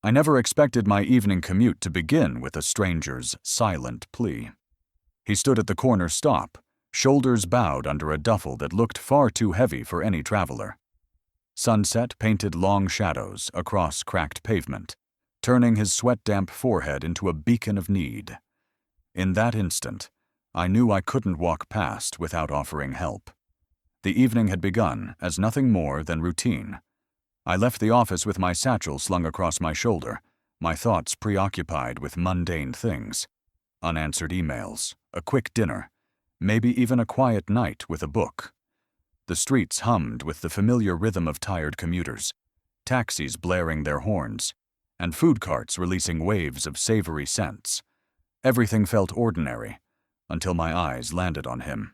I never expected my evening commute to begin with a stranger's silent plea. He stood at the corner stop, shoulders bowed under a duffel that looked far too heavy for any traveler. Sunset painted long shadows across cracked pavement, turning his sweat-damp forehead into a beacon of need. In that instant, I knew I couldn't walk past without offering help. The evening had begun as nothing more than routine. I left the office with my satchel slung across my shoulder, my thoughts preoccupied with mundane things. Unanswered emails, a quick dinner, maybe even a quiet night with a book. The streets hummed with the familiar rhythm of tired commuters, taxis blaring their horns, and food carts releasing waves of savory scents. Everything felt ordinary, until my eyes landed on him.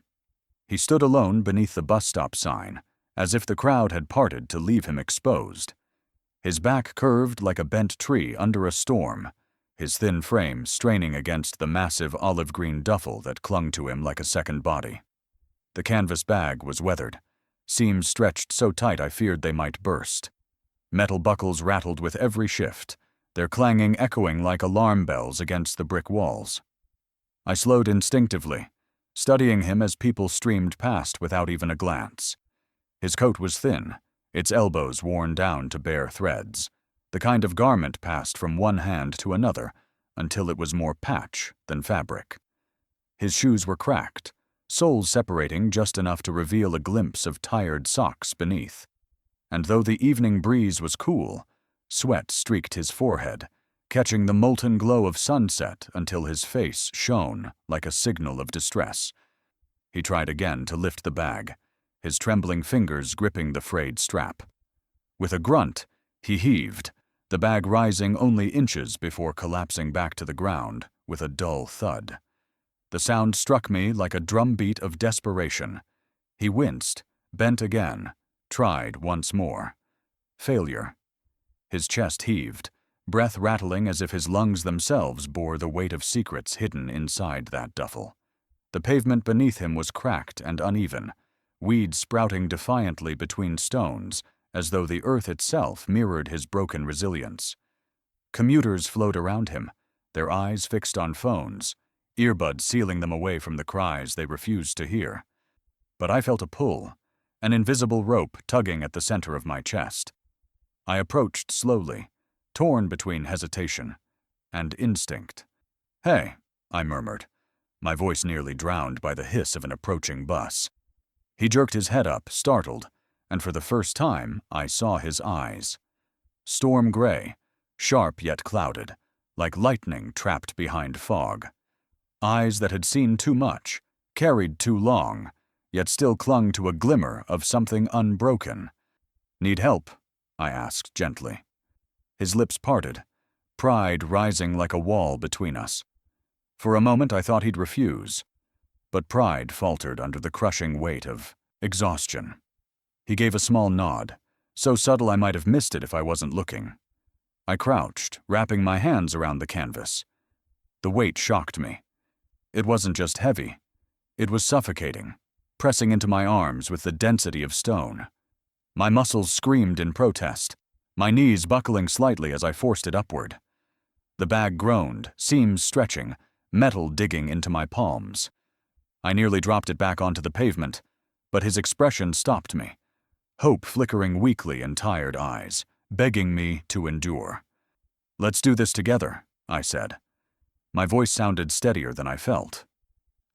He stood alone beneath the bus stop sign, as if the crowd had parted to leave him exposed. His back curved like a bent tree under a storm, his thin frame straining against the massive olive-green duffel that clung to him like a second body. The canvas bag was weathered, seams stretched so tight I feared they might burst. Metal buckles rattled with every shift, their clanging echoing like alarm bells against the brick walls. I slowed instinctively, studying him as people streamed past without even a glance. His coat was thin, its elbows worn down to bare threads. The kind of garment passed from one hand to another until it was more patch than fabric. His shoes were cracked, soles separating just enough to reveal a glimpse of tired socks beneath. And though the evening breeze was cool, sweat streaked his forehead, catching the molten glow of sunset until his face shone like a signal of distress. He tried again to lift the bag, his trembling fingers gripping the frayed strap. With a grunt, he heaved, the bag rising only inches before collapsing back to the ground with a dull thud. The sound struck me like a drumbeat of desperation. He winced, bent again, tried once more. Failure. His chest heaved, breath rattling as if his lungs themselves bore the weight of secrets hidden inside that duffel. The pavement beneath him was cracked and uneven, weeds sprouting defiantly between stones, as though the earth itself mirrored his broken resilience. Commuters flowed around him, their eyes fixed on phones, earbuds sealing them away from the cries they refused to hear. But I felt a pull, an invisible rope tugging at the center of my chest. I approached slowly, torn between hesitation and instinct. "Hey," I murmured, my voice nearly drowned by the hiss of an approaching bus. He jerked his head up, startled, and for the first time I saw his eyes. Storm gray, sharp yet clouded, like lightning trapped behind fog. Eyes that had seen too much, carried too long, yet still clung to a glimmer of something unbroken. "Need help?" I asked gently. His lips parted, pride rising like a wall between us. For a moment I thought he'd refuse, but pride faltered under the crushing weight of exhaustion. He gave a small nod, so subtle I might have missed it if I wasn't looking. I crouched, wrapping my hands around the canvas. The weight shocked me. It wasn't just heavy. It was suffocating, pressing into my arms with the density of stone. My muscles screamed in protest, my knees buckling slightly as I forced it upward. The bag groaned, seams stretching, metal digging into my palms. I nearly dropped it back onto the pavement, but his expression stopped me, hope flickering weakly in tired eyes, begging me to endure. "Let's do this together," I said. My voice sounded steadier than I felt.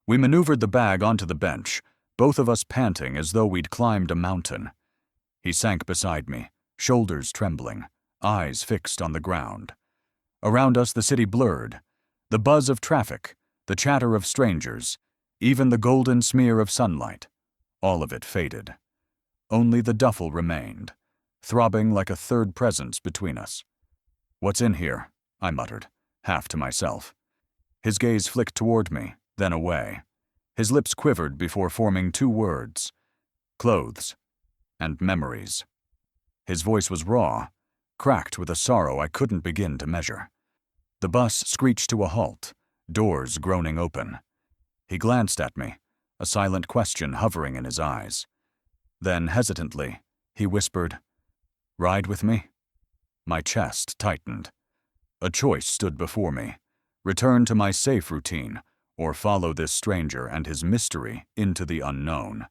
We maneuvered the bag onto the bench, both of us panting as though we'd climbed a mountain. He sank beside me, shoulders trembling, eyes fixed on the ground. Around us the city blurred, the buzz of traffic, the chatter of strangers, even the golden smear of sunlight. All of it faded. Only the duffel remained, throbbing like a third presence between us. "What's in here?" I muttered, half to myself. His gaze flicked toward me, then away. His lips quivered before forming two words: clothes and memories. His voice was raw, cracked with a sorrow I couldn't begin to measure. The bus screeched to a halt, doors groaning open. He glanced at me, a silent question hovering in his eyes. Then, hesitantly, he whispered, "Ride with me?" My chest tightened, A choice stood before me: return to my safe routine, or follow this stranger and his mystery into the unknown.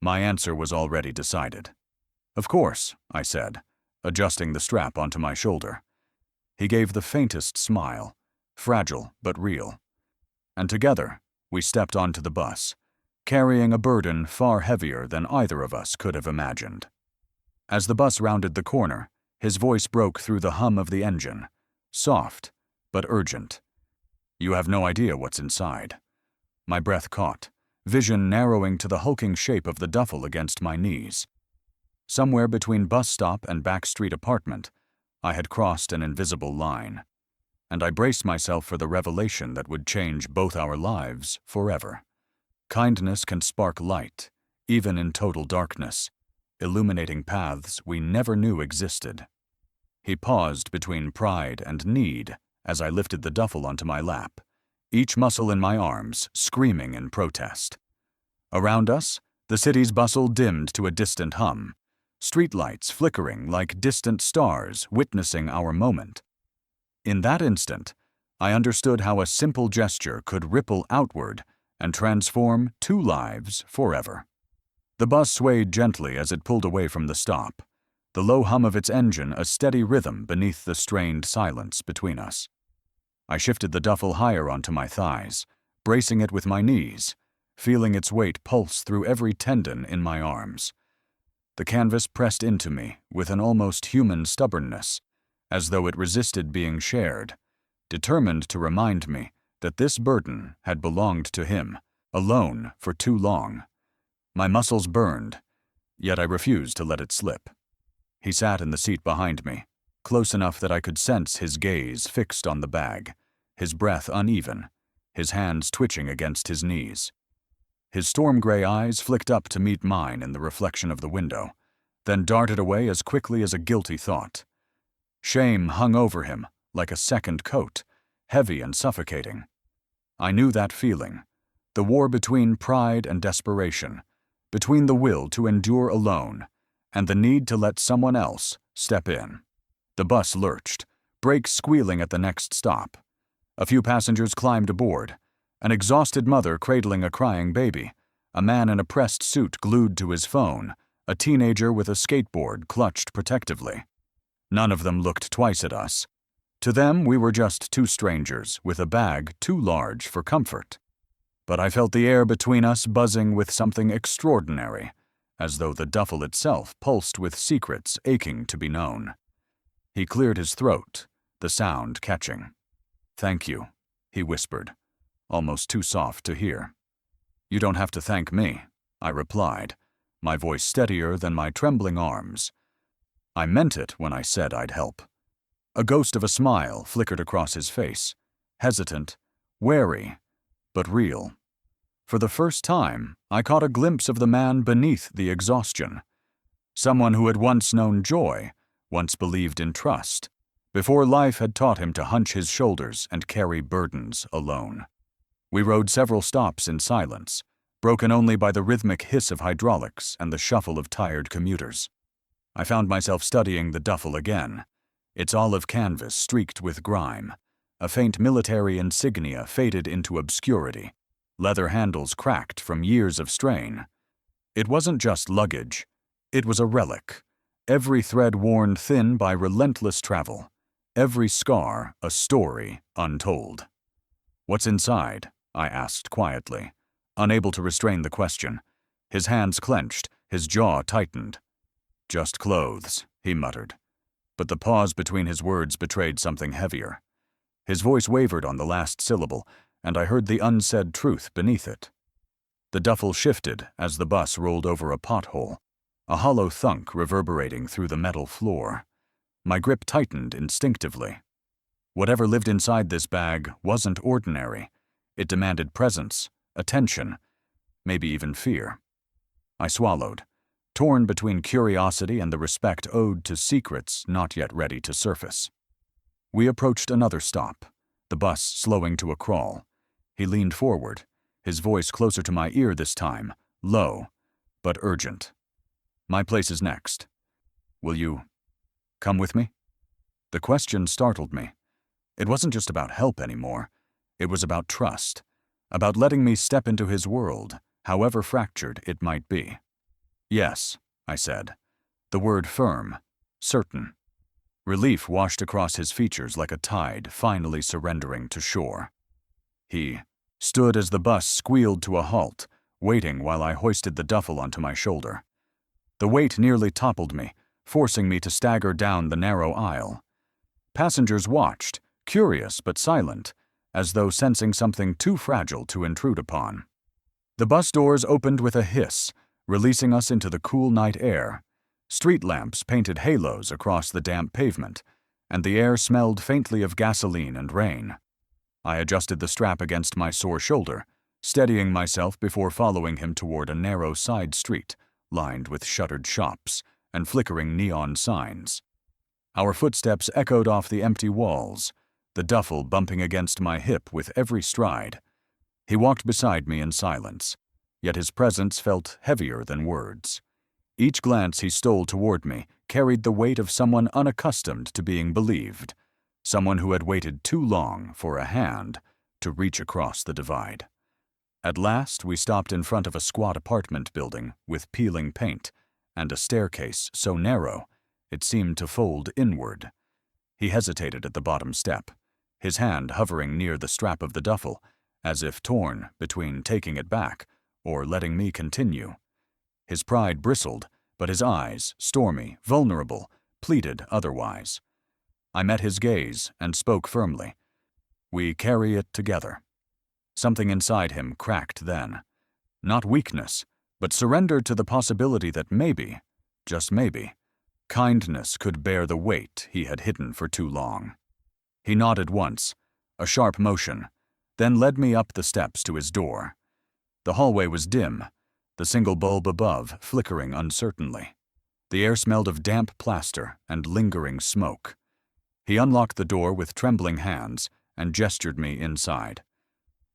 My answer was already decided. "Of course," I said, adjusting the strap onto my shoulder. He gave the faintest smile, fragile but real. And together, we stepped onto the bus, carrying a burden far heavier than either of us could have imagined. As the bus rounded the corner, his voice broke through the hum of the engine, soft but urgent. "You have no idea what's inside." My breath caught, vision narrowing to the hulking shape of the duffel against my knees. Somewhere between bus stop and backstreet apartment, I had crossed an invisible line, and I braced myself for the revelation that would change both our lives forever. Kindness can spark light, even in total darkness, illuminating paths we never knew existed. He paused between pride and need as I lifted the duffel onto my lap, each muscle in my arms screaming in protest. Around us, the city's bustle dimmed to a distant hum, streetlights flickering like distant stars witnessing our moment. In that instant, I understood how a simple gesture could ripple outward and transform two lives forever. The bus swayed gently as it pulled away from the stop, the low hum of its engine a steady rhythm beneath the strained silence between us. I shifted the duffel higher onto my thighs, bracing it with my knees, feeling its weight pulse through every tendon in my arms. The canvas pressed into me with an almost human stubbornness, as though it resisted being shared, determined to remind me that this burden had belonged to him, alone for too long. My muscles burned, yet I refused to let it slip. He sat in the seat behind me, close enough that I could sense his gaze fixed on the bag, his breath uneven, his hands twitching against his knees. His storm-gray eyes flicked up to meet mine in the reflection of the window, then darted away as quickly as a guilty thought. Shame hung over him like a second coat, heavy and suffocating. I knew that feeling, the war between pride and desperation, between the will to endure alone and the need to let someone else step in. The bus lurched, brakes squealing at the next stop. A few passengers climbed aboard, an exhausted mother cradling a crying baby, a man in a pressed suit glued to his phone, a teenager with a skateboard clutched protectively. None of them looked twice at us. To them, we were just two strangers with a bag too large for comfort. But I felt the air between us buzzing with something extraordinary, as though the duffel itself pulsed with secrets aching to be known. He cleared his throat, the sound catching. "Thank you," he whispered, almost too soft to hear. "You don't have to thank me," I replied, my voice steadier than my trembling arms. I meant it when I said I'd help. A ghost of a smile flickered across his face, hesitant, wary, but real. For the first time, I caught a glimpse of the man beneath the exhaustion. Someone who had once known joy, once believed in trust, before life had taught him to hunch his shoulders and carry burdens alone. We rode several stops in silence, broken only by the rhythmic hiss of hydraulics and the shuffle of tired commuters. I found myself studying the duffel again, its olive canvas streaked with grime, a faint military insignia faded into obscurity, leather handles cracked from years of strain. It wasn't just luggage, it was a relic, every thread worn thin by relentless travel, every scar a story untold. "What's inside?" I asked quietly, unable to restrain the question. His hands clenched, his jaw tightened. "Just clothes," he muttered, but the pause between his words betrayed something heavier. His voice wavered on the last syllable, and I heard the unsaid truth beneath it. The duffel shifted as the bus rolled over a pothole, a hollow thunk reverberating through the metal floor. My grip tightened instinctively. Whatever lived inside this bag wasn't ordinary. It demanded presence, attention, maybe even fear. I swallowed, torn between curiosity and the respect owed to secrets not yet ready to surface. We approached another stop, the bus slowing to a crawl. He leaned forward, his voice closer to my ear this time, low, but urgent. "My place is next. Will you come with me?" The question startled me. It wasn't just about help anymore. It was about trust, about letting me step into his world, however fractured it might be. "Yes," I said, the word firm, certain. Relief washed across his features like a tide finally surrendering to shore. He stood as the bus squealed to a halt, waiting while I hoisted the duffel onto my shoulder. The weight nearly toppled me, forcing me to stagger down the narrow aisle. Passengers watched, curious but silent, as though sensing something too fragile to intrude upon. The bus doors opened with a hiss, releasing us into the cool night air. Street lamps painted halos across the damp pavement, and the air smelled faintly of gasoline and rain. I adjusted the strap against my sore shoulder, steadying myself before following him toward a narrow side street, lined with shuttered shops and flickering neon signs. Our footsteps echoed off the empty walls, the duffel bumping against my hip with every stride. He walked beside me in silence, yet his presence felt heavier than words. Each glance he stole toward me carried the weight of someone unaccustomed to being believed, someone who had waited too long for a hand to reach across the divide. At last, we stopped in front of a squat apartment building with peeling paint and a staircase so narrow it seemed to fold inward. He hesitated at the bottom step, his hand hovering near the strap of the duffel, as if torn between taking it back or letting me continue. His pride bristled, but his eyes, stormy, vulnerable, pleaded otherwise. I met his gaze and spoke firmly. "We carry it together." Something inside him cracked then. Not weakness, but surrender to the possibility that maybe, just maybe, kindness could bear the weight he had hidden for too long. He nodded once, a sharp motion, then led me up the steps to his door. The hallway was dim, the single bulb above flickering uncertainly. The air smelled of damp plaster and lingering smoke. He unlocked the door with trembling hands and gestured me inside.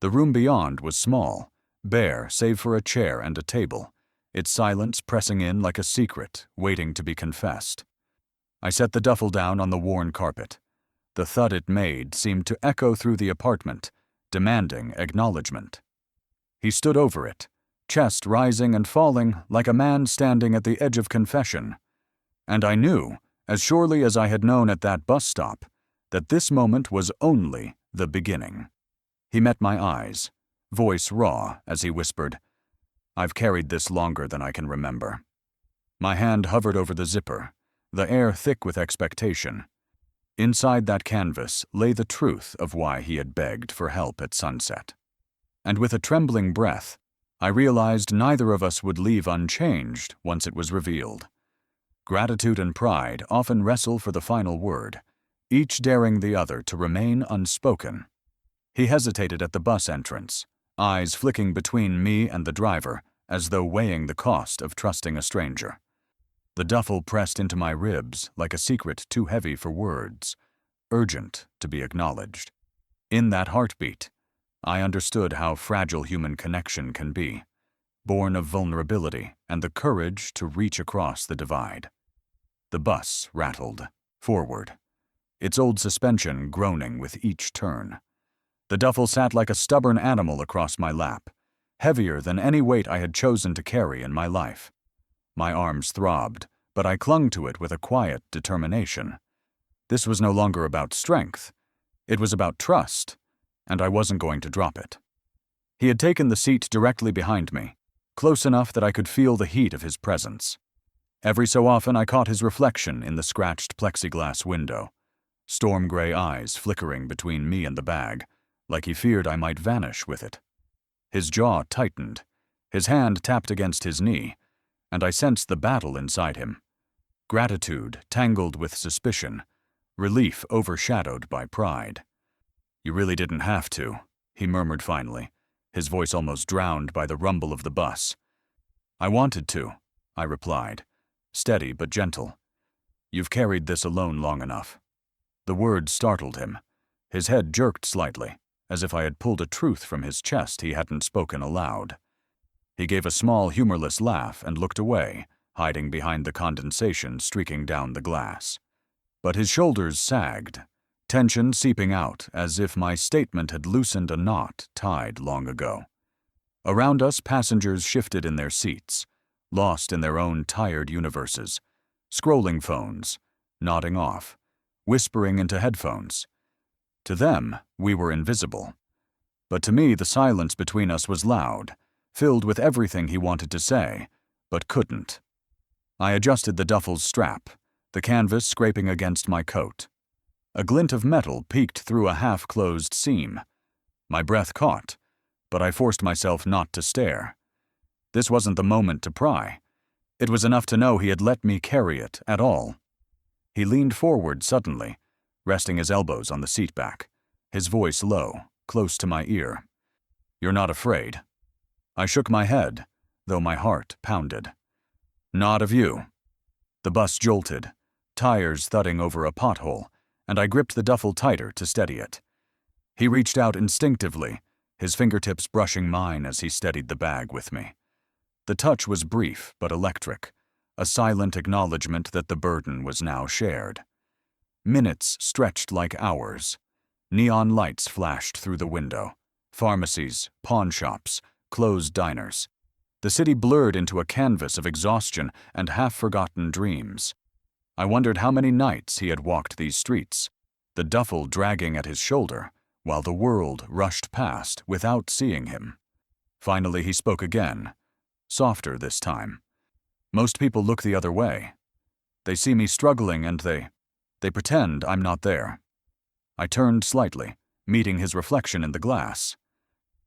The room beyond was small, bare save for a chair and a table, its silence pressing in like a secret waiting to be confessed. I set the duffel down on the worn carpet. The thud it made seemed to echo through the apartment, demanding acknowledgement. He stood over it, chest rising and falling like a man standing at the edge of confession. And I knew, as surely as I had known at that bus stop, that this moment was only the beginning. He met my eyes, voice raw as he whispered, "I've carried this longer than I can remember." My hand hovered over the zipper, the air thick with expectation. Inside that canvas lay the truth of why he had begged for help at sunset. And with a trembling breath, I realized neither of us would leave unchanged once it was revealed. Gratitude and pride often wrestle for the final word, each daring the other to remain unspoken. He hesitated at the bus entrance, eyes flicking between me and the driver as though weighing the cost of trusting a stranger. The duffel pressed into my ribs like a secret too heavy for words, urgent to be acknowledged. In that heartbeat, I understood how fragile human connection can be, born of vulnerability and the courage to reach across the divide. The bus rattled, forward, its old suspension groaning with each turn. The duffel sat like a stubborn animal across my lap, heavier than any weight I had chosen to carry in my life. My arms throbbed, but I clung to it with a quiet determination. This was no longer about strength. It was about trust, and I wasn't going to drop it. He had taken the seat directly behind me, close enough that I could feel the heat of his presence. Every so often I caught his reflection in the scratched plexiglass window, storm-gray eyes flickering between me and the bag, like he feared I might vanish with it. His jaw tightened, his hand tapped against his knee, and I sensed the battle inside him. Gratitude tangled with suspicion, relief overshadowed by pride. "You really didn't have to," he murmured finally, his voice almost drowned by the rumble of the bus. "I wanted to," I replied, steady but gentle. "You've carried this alone long enough." The words startled him. His head jerked slightly, as if I had pulled a truth from his chest he hadn't spoken aloud. He gave a small, humorless laugh and looked away, hiding behind the condensation streaking down the glass. But his shoulders sagged, tension seeping out as if my statement had loosened a knot tied long ago. Around us, passengers shifted in their seats, lost in their own tired universes, scrolling phones, nodding off, whispering into headphones. To them, we were invisible. But to me, the silence between us was loud, filled with everything he wanted to say, but couldn't. I adjusted the duffel's strap, the canvas scraping against my coat. A glint of metal peeked through a half-closed seam. My breath caught, but I forced myself not to stare. This wasn't the moment to pry. It was enough to know he had let me carry it at all. He leaned forward suddenly, resting his elbows on the seat back, his voice low, close to my ear. "You're not afraid?" I shook my head, though my heart pounded. "Not of you." The bus jolted, tires thudding over a pothole, and I gripped the duffel tighter to steady it. He reached out instinctively, his fingertips brushing mine as he steadied the bag with me. The touch was brief but electric, a silent acknowledgement that the burden was now shared. Minutes stretched like hours. Neon lights flashed through the window. Pharmacies, pawn shops, closed diners. The city blurred into a canvas of exhaustion and half-forgotten dreams. I wondered how many nights he had walked these streets, the duffel dragging at his shoulder, while the world rushed past without seeing him. Finally he spoke again, softer this time. "Most people look the other way. They see me struggling and they pretend I'm not there." I turned slightly, meeting his reflection in the glass.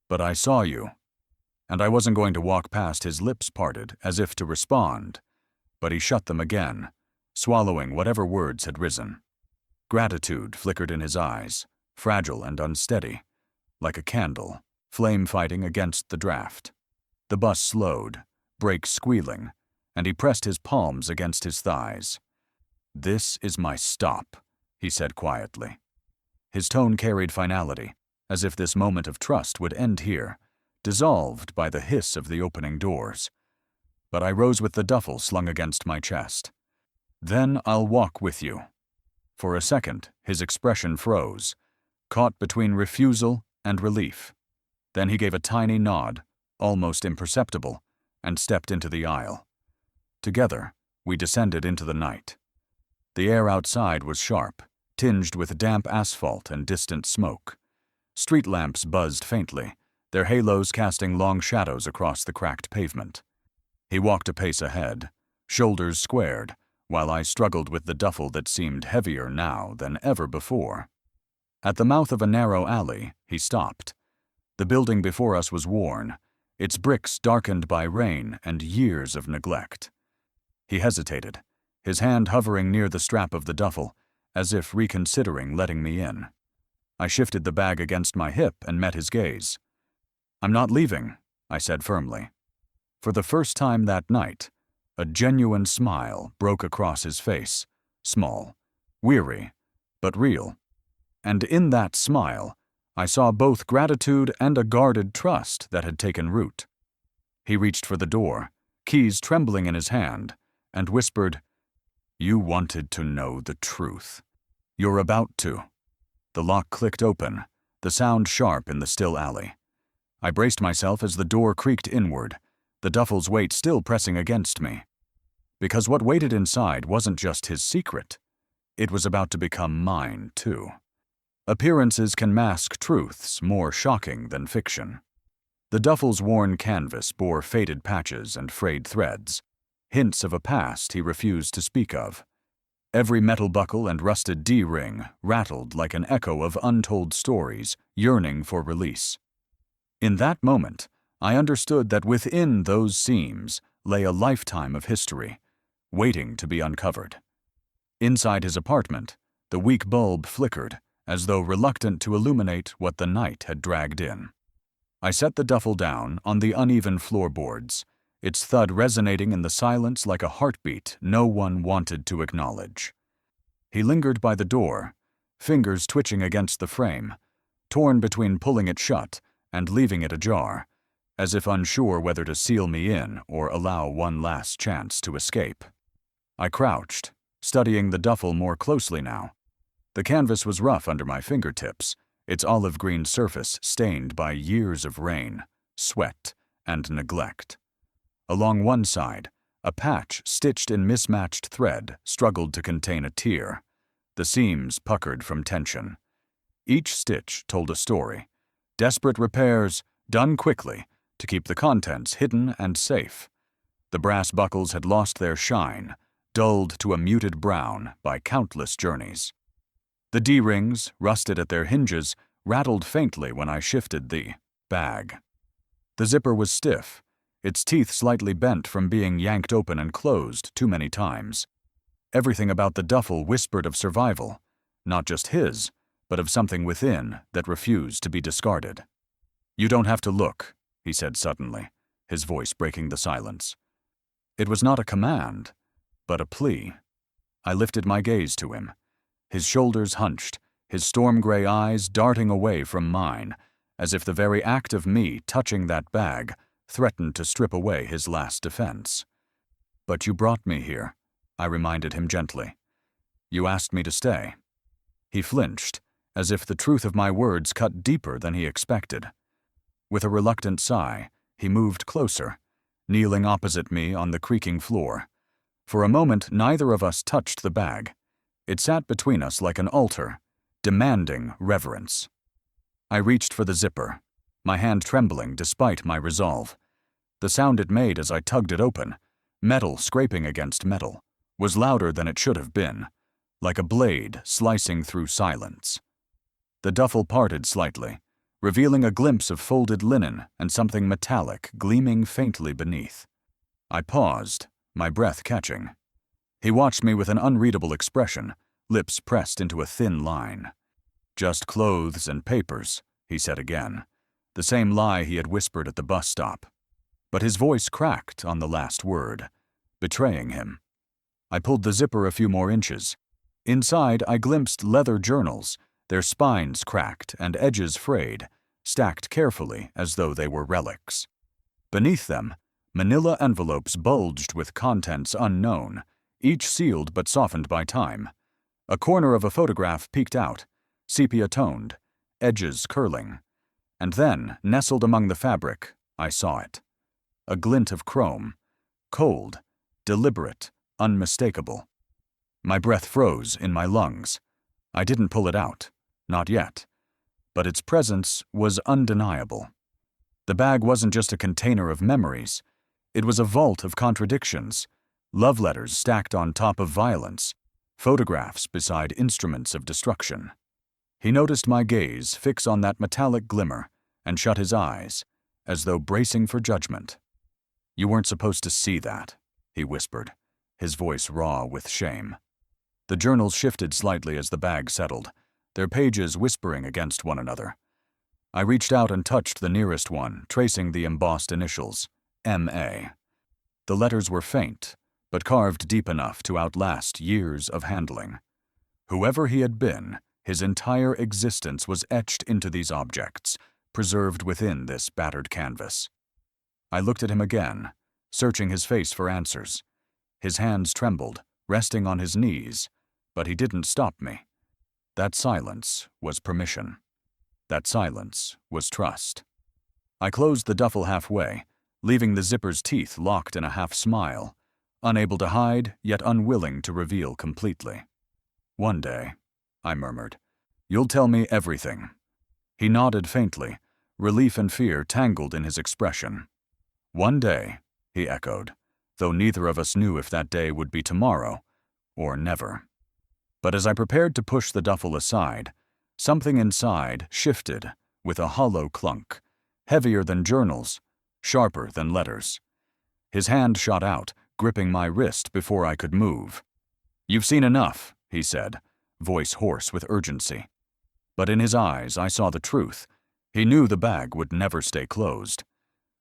"But I saw you." And I wasn't going to walk past his lips parted as if to respond, but he shut them again, swallowing whatever words had risen. Gratitude flickered in his eyes, fragile and unsteady, like a candle, flame fighting against the draft. The bus slowed, brakes squealing, and he pressed his palms against his thighs. "This is my stop," he said quietly. His tone carried finality, as if this moment of trust would end here, dissolved by the hiss of the opening doors. But I rose with the duffel slung against my chest. "Then I'll walk with you." For a second, his expression froze, caught between refusal and relief. Then he gave a tiny nod, almost imperceptible, and stepped into the aisle. Together, we descended into the night. The air outside was sharp, tinged with damp asphalt and distant smoke. Street lamps buzzed faintly, their halos casting long shadows across the cracked pavement. He walked a pace ahead, shoulders squared, while I struggled with the duffel that seemed heavier now than ever before. At the mouth of a narrow alley, he stopped. The building before us was worn, its bricks darkened by rain and years of neglect. He hesitated, his hand hovering near the strap of the duffel, as if reconsidering letting me in. I shifted the bag against my hip and met his gaze. "I'm not leaving," I said firmly. For the first time that night, a genuine smile broke across his face, small, weary, but real. And in that smile, I saw both gratitude and a guarded trust that had taken root. He reached for the door, keys trembling in his hand, and whispered, "You wanted to know the truth. You're about to." The lock clicked open, the sound sharp in the still alley. I braced myself as the door creaked inward, the duffel's weight still pressing against me. Because what waited inside wasn't just his secret. It was about to become mine, too. Appearances can mask truths more shocking than fiction. The duffel's worn canvas bore faded patches and frayed threads, hints of a past he refused to speak of. Every metal buckle and rusted D-ring rattled like an echo of untold stories yearning for release. In that moment, I understood that within those seams lay a lifetime of history, waiting to be uncovered. Inside his apartment, the weak bulb flickered, as though reluctant to illuminate what the night had dragged in. I set the duffel down on the uneven floorboards, its thud resonating in the silence like a heartbeat no one wanted to acknowledge. He lingered by the door, fingers twitching against the frame, torn between pulling it shut and leaving it ajar, as if unsure whether to seal me in or allow one last chance to escape. I crouched, studying the duffel more closely now. The canvas was rough under my fingertips, its olive green surface stained by years of rain, sweat, and neglect. Along one side, a patch stitched in mismatched thread struggled to contain a tear, the seams puckered from tension. Each stitch told a story. Desperate repairs, done quickly, to keep the contents hidden and safe. The brass buckles had lost their shine, dulled to a muted brown by countless journeys. The D-rings, rusted at their hinges, rattled faintly when I shifted the bag. The zipper was stiff, its teeth slightly bent from being yanked open and closed too many times. Everything about the duffel whispered of survival, not just his, but of something within that refused to be discarded. "You don't have to look," he said suddenly, his voice breaking the silence. It was not a command, but a plea. I lifted my gaze to him, his shoulders hunched, his storm-gray eyes darting away from mine, as if the very act of me touching that bag threatened to strip away his last defense. "But you brought me here," I reminded him gently. "You asked me to stay." He flinched, as if the truth of my words cut deeper than he expected. With a reluctant sigh, he moved closer, kneeling opposite me on the creaking floor. For a moment, neither of us touched the bag. It sat between us like an altar, demanding reverence. I reached for the zipper, my hand trembling despite my resolve. The sound it made as I tugged it open, metal scraping against metal, was louder than it should have been, like a blade slicing through silence. The duffel parted slightly, revealing a glimpse of folded linen and something metallic gleaming faintly beneath. I paused, my breath catching. He watched me with an unreadable expression, lips pressed into a thin line. "Just clothes and papers," he said again, the same lie he had whispered at the bus stop. But his voice cracked on the last word, betraying him. I pulled the zipper a few more inches. Inside, I glimpsed leather journals, their spines cracked and edges frayed, stacked carefully as though they were relics. Beneath them, manila envelopes bulged with contents unknown, each sealed but softened by time. A corner of a photograph peeked out, sepia-toned, edges curling. And then, nestled among the fabric, I saw it. A glint of chrome, cold, deliberate, unmistakable. My breath froze in my lungs. I didn't pull it out, not yet. But its presence was undeniable. The bag wasn't just a container of memories. It was a vault of contradictions, love letters stacked on top of violence, photographs beside instruments of destruction. He noticed my gaze fix on that metallic glimmer and shut his eyes, as though bracing for judgment. "You weren't supposed to see that," he whispered, his voice raw with shame. The journals shifted slightly as the bag settled, their pages whispering against one another. I reached out and touched the nearest one, tracing the embossed initials, M.A. The letters were faint, but carved deep enough to outlast years of handling. Whoever he had been, his entire existence was etched into these objects, preserved within this battered canvas. I looked at him again, searching his face for answers. His hands trembled, resting on his knees, but he didn't stop me. That silence was permission. That silence was trust. I closed the duffel halfway, leaving the zipper's teeth locked in a half-smile, unable to hide, yet unwilling to reveal completely. "One day," I murmured, "you'll tell me everything." He nodded faintly, relief and fear tangled in his expression. "One day," he echoed, though neither of us knew if that day would be tomorrow or never. But as I prepared to push the duffel aside, something inside shifted with a hollow clunk, heavier than journals, sharper than letters. His hand shot out, gripping my wrist before I could move. "You've seen enough," he said, voice hoarse with urgency. But in his eyes I saw the truth. He knew the bag would never stay closed.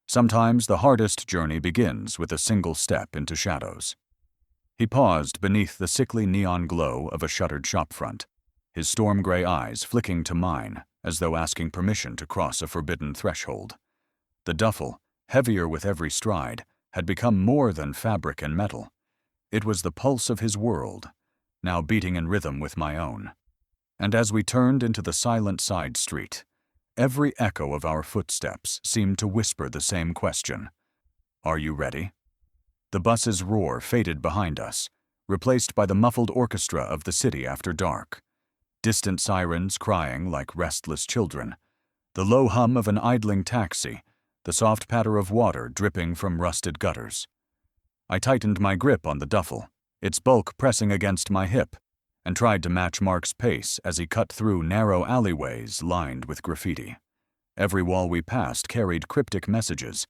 Sometimes the hardest journey begins with a single step into shadows. He paused beneath the sickly neon glow of a shuttered shopfront, his storm-gray eyes flicking to mine as though asking permission to cross a forbidden threshold. The duffel, heavier with every stride, had become more than fabric and metal. It was the pulse of his world, now beating in rhythm with my own. And as we turned into the silent side street, every echo of our footsteps seemed to whisper the same question. Are you ready? The bus's roar faded behind us, replaced by the muffled orchestra of the city after dark. Distant sirens crying like restless children, the low hum of an idling taxi, the soft patter of water dripping from rusted gutters. I tightened my grip on the duffel, its bulk pressing against my hip, and tried to match Mark's pace as he cut through narrow alleyways lined with graffiti. Every wall we passed carried cryptic messages,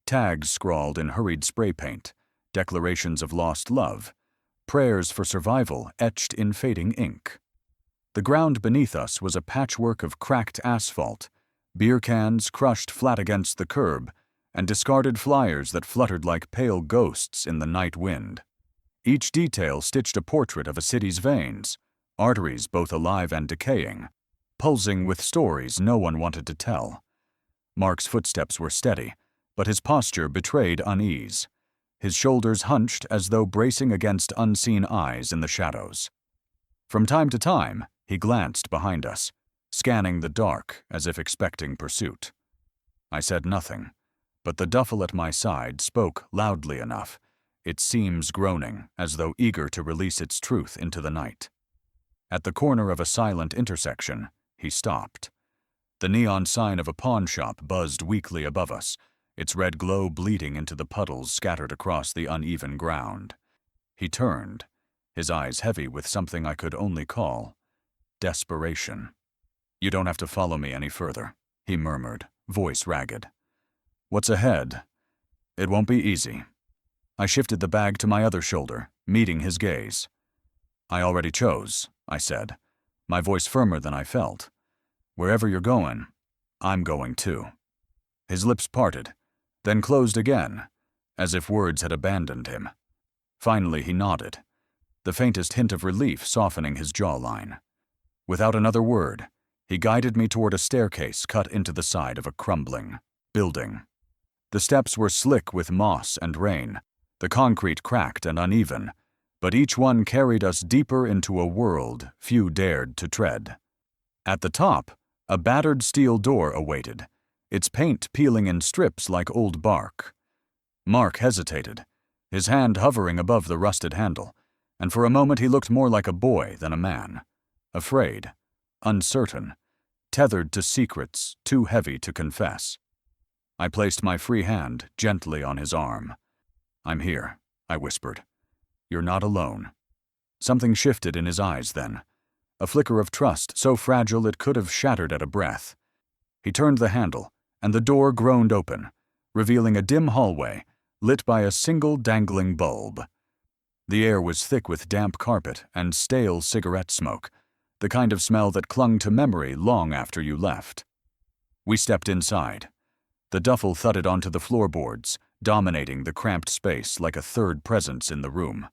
tags scrawled in hurried spray paint, declarations of lost love, prayers for survival etched in fading ink. The ground beneath us was a patchwork of cracked asphalt, beer cans crushed flat against the curb, and discarded flyers that fluttered like pale ghosts in the night wind. Each detail stitched a portrait of a city's veins, arteries both alive and decaying, pulsing with stories no one wanted to tell. Mark's footsteps were steady, but his posture betrayed unease. His shoulders hunched as though bracing against unseen eyes in the shadows. From time to time, he glanced behind us, scanning the dark as if expecting pursuit. I said nothing, but the duffel at my side spoke loudly enough, its seams groaning as though eager to release its truth into the night. At the corner of a silent intersection, he stopped. The neon sign of a pawn shop buzzed weakly above us, its red glow bleeding into the puddles scattered across the uneven ground. He turned, his eyes heavy with something I could only call desperation. "You don't have to follow me any further," he murmured, voice ragged. "What's ahead? It won't be easy." I shifted the bag to my other shoulder, meeting his gaze. "I already chose," I said, my voice firmer than I felt. "Wherever you're going, I'm going too." His lips parted, then closed again, as if words had abandoned him. Finally he nodded, the faintest hint of relief softening his jawline. Without another word, he guided me toward a staircase cut into the side of a crumbling building. The steps were slick with moss and rain, the concrete cracked and uneven, but each one carried us deeper into a world few dared to tread. At the top, a battered steel door awaited, its paint peeling in strips like old bark. Mark hesitated, his hand hovering above the rusted handle, and for a moment he looked more like a boy than a man. Afraid, uncertain, tethered to secrets too heavy to confess. I placed my free hand gently on his arm. "I'm here," I whispered. "You're not alone." Something shifted in his eyes then, a flicker of trust so fragile it could have shattered at a breath. He turned the handle, and the door groaned open, revealing a dim hallway lit by a single dangling bulb. The air was thick with damp carpet and stale cigarette smoke, the kind of smell that clung to memory long after you left. We stepped inside. The duffel thudded onto the floorboards, dominating the cramped space like a third presence in the room.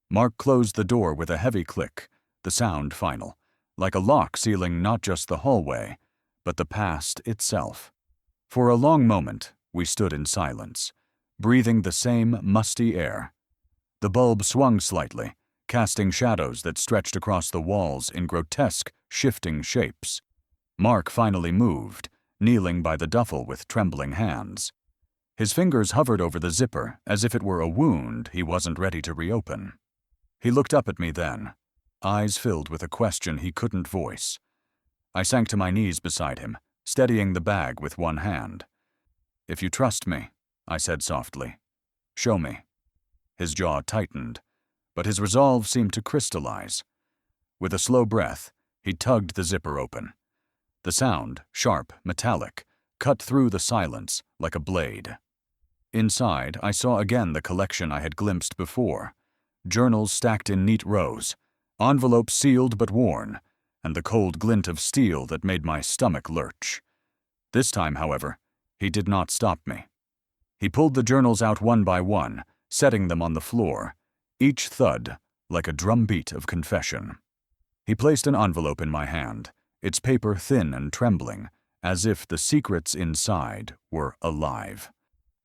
Mark closed the door with a heavy click, the sound final, like a lock sealing not just the hallway, but the past itself. For a long moment, we stood in silence, breathing the same musty air. The bulb swung slightly, casting shadows that stretched across the walls in grotesque, shifting shapes. Mark finally moved, kneeling by the duffel with trembling hands. His fingers hovered over the zipper as if it were a wound he wasn't ready to reopen. He looked up at me then, eyes filled with a question he couldn't voice. I sank to my knees beside him, steadying the bag with one hand. "If you trust me," I said softly, "show me." His jaw tightened, but his resolve seemed to crystallize. With a slow breath, he tugged the zipper open. The sound, sharp, metallic, cut through the silence like a blade. Inside, I saw again the collection I had glimpsed before. Journals stacked in neat rows, envelopes sealed but worn, and the cold glint of steel that made my stomach lurch. This time, however, he did not stop me. He pulled the journals out one by one, setting them on the floor, each thud like a drumbeat of confession. He placed an envelope in my hand, its paper thin and trembling, as if the secrets inside were alive.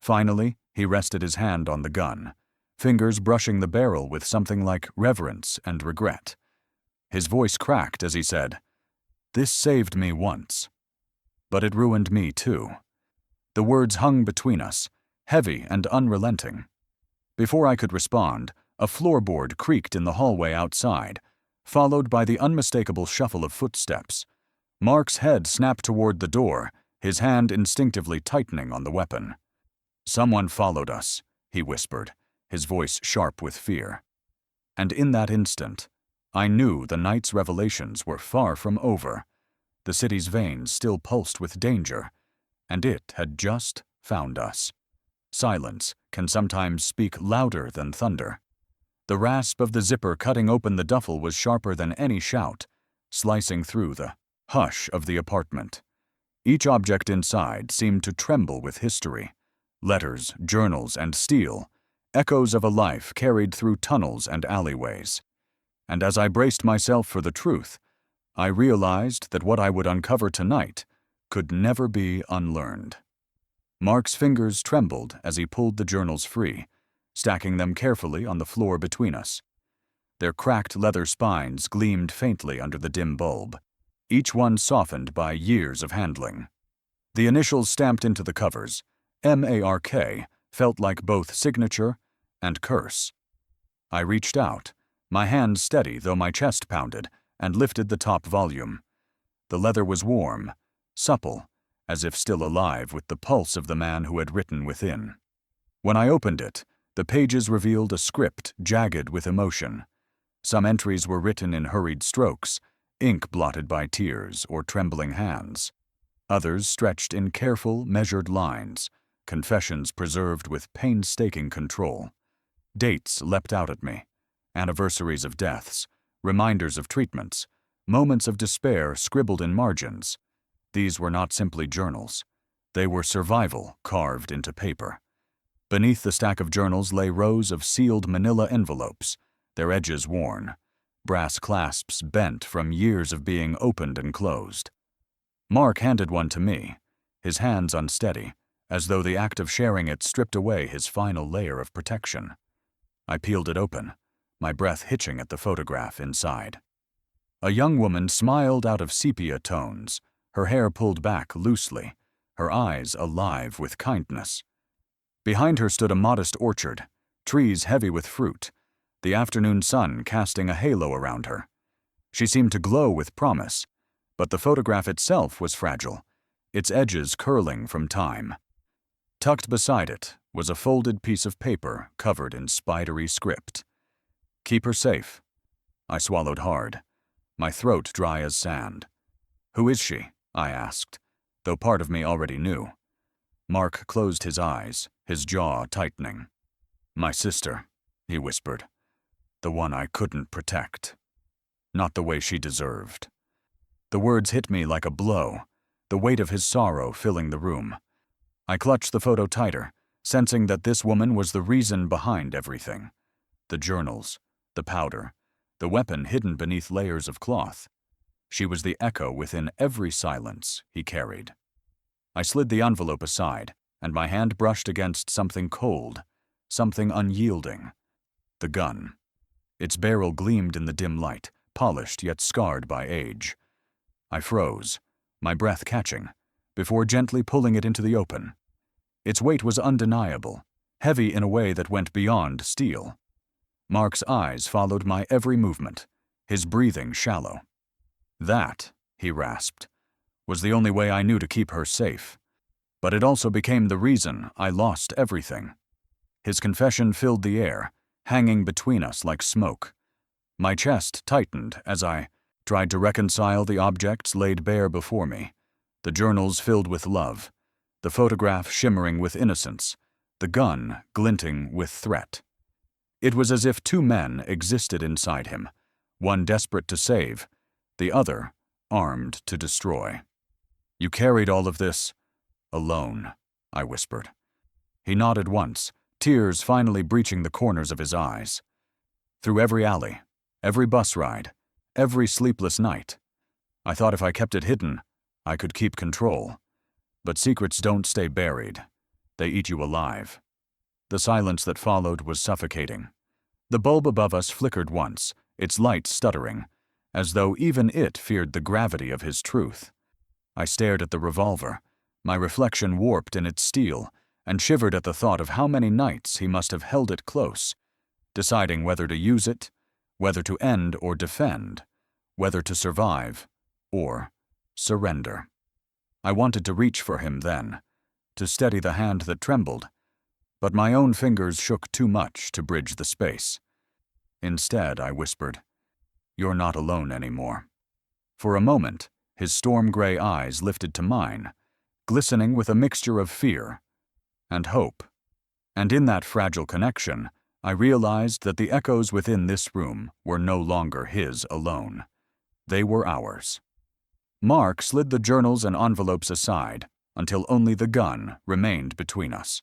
Finally, he rested his hand on the gun, fingers brushing the barrel with something like reverence and regret. His voice cracked as he said, "This saved me once. But it ruined me too." The words hung between us, heavy and unrelenting. Before I could respond, a floorboard creaked in the hallway outside, followed by the unmistakable shuffle of footsteps. Mark's head snapped toward the door, his hand instinctively tightening on the weapon. "Someone followed us," he whispered, his voice sharp with fear. And in that instant, I knew the night's revelations were far from over. The city's veins still pulsed with danger, and it had just found us. Silence can sometimes speak louder than thunder. The rasp of the zipper cutting open the duffel was sharper than any shout, slicing through the hush of the apartment. Each object inside seemed to tremble with history. Letters, journals, and steel, echoes of a life carried through tunnels and alleyways. And as I braced myself for the truth, I realized that what I would uncover tonight could never be unlearned. Mark's fingers trembled as he pulled the journals free, stacking them carefully on the floor between us. Their cracked leather spines gleamed faintly under the dim bulb, each one softened by years of handling. The initials stamped into the covers, MARK, felt like both signature and curse. I reached out, my hand steady though my chest pounded, and lifted the top volume. The leather was warm, supple, as if still alive with the pulse of the man who had written within. When I opened it, the pages revealed a script jagged with emotion. Some entries were written in hurried strokes, ink blotted by tears or trembling hands. Others stretched in careful, measured lines, confessions preserved with painstaking control. Dates leapt out at me, anniversaries of deaths, reminders of treatments, moments of despair scribbled in margins. These were not simply journals. They were survival carved into paper. Beneath the stack of journals lay rows of sealed manila envelopes, their edges worn, brass clasps bent from years of being opened and closed. Mark handed one to me, his hands unsteady, as though the act of sharing it stripped away his final layer of protection. I peeled it open, my breath hitching at the photograph inside. A young woman smiled out of sepia tones, her hair pulled back loosely, her eyes alive with kindness. Behind her stood a modest orchard, trees heavy with fruit, the afternoon sun casting a halo around her. She seemed to glow with promise, but the photograph itself was fragile, its edges curling from time. Tucked beside it was a folded piece of paper covered in spidery script. "Keep her safe." I swallowed hard, my throat dry as sand. "Who is she?" I asked, though part of me already knew. Mark closed his eyes, his jaw tightening. "My sister," he whispered. "The one I couldn't protect. Not the way she deserved." The words hit me like a blow, the weight of his sorrow filling the room. I clutched the photo tighter, sensing that this woman was the reason behind everything. The journals, the powder, the weapon hidden beneath layers of cloth. She was the echo within every silence he carried. I slid the envelope aside, and my hand brushed against something cold, something unyielding. The gun. Its barrel gleamed in the dim light, polished yet scarred by age. I froze, my breath catching, before gently pulling it into the open. Its weight was undeniable, heavy in a way that went beyond steel. Mark's eyes followed my every movement, his breathing shallow. "That," he rasped, "was the only way I knew to keep her safe. But it also became the reason I lost everything." His confession filled the air, hanging between us like smoke. My chest tightened as I tried to reconcile the objects laid bare before me, the journals filled with love, the photograph shimmering with innocence, the gun glinting with threat. It was as if two men existed inside him, one desperate to save, the other armed to destroy. "You carried all of this alone," I whispered. He nodded once, tears finally breaching the corners of his eyes. "Through every alley, every bus ride, every sleepless night. I thought if I kept it hidden, I could keep control. But secrets don't stay buried. They eat you alive." The silence that followed was suffocating. The bulb above us flickered once, its light stuttering, as though even it feared the gravity of his truth. I stared at the revolver, my reflection warped in its steel, and shivered at the thought of how many nights he must have held it close, deciding whether to use it, whether to end or defend, whether to survive or surrender. I wanted to reach for him then, to steady the hand that trembled, but my own fingers shook too much to bridge the space. Instead, I whispered, "You're not alone anymore." For a moment, his storm-gray eyes lifted to mine, glistening with a mixture of fear and hope. And in that fragile connection, I realized that the echoes within this room were no longer his alone. They were ours. Mark slid the journals and envelopes aside until only the gun remained between us.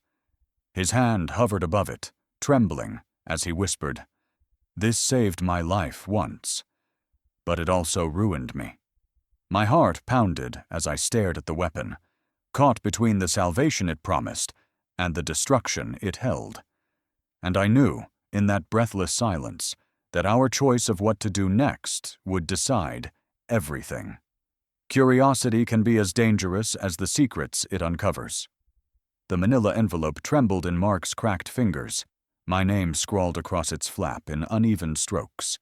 His hand hovered above it, trembling, as he whispered, "This saved my life once, but it also ruined me." My heart pounded as I stared at the weapon, caught between the salvation it promised and the destruction it held. And I knew, in that breathless silence, that our choice of what to do next would decide everything. Curiosity can be as dangerous as the secrets it uncovers. The manila envelope trembled in Mark's cracked fingers, my name scrawled across its flap in uneven strokes.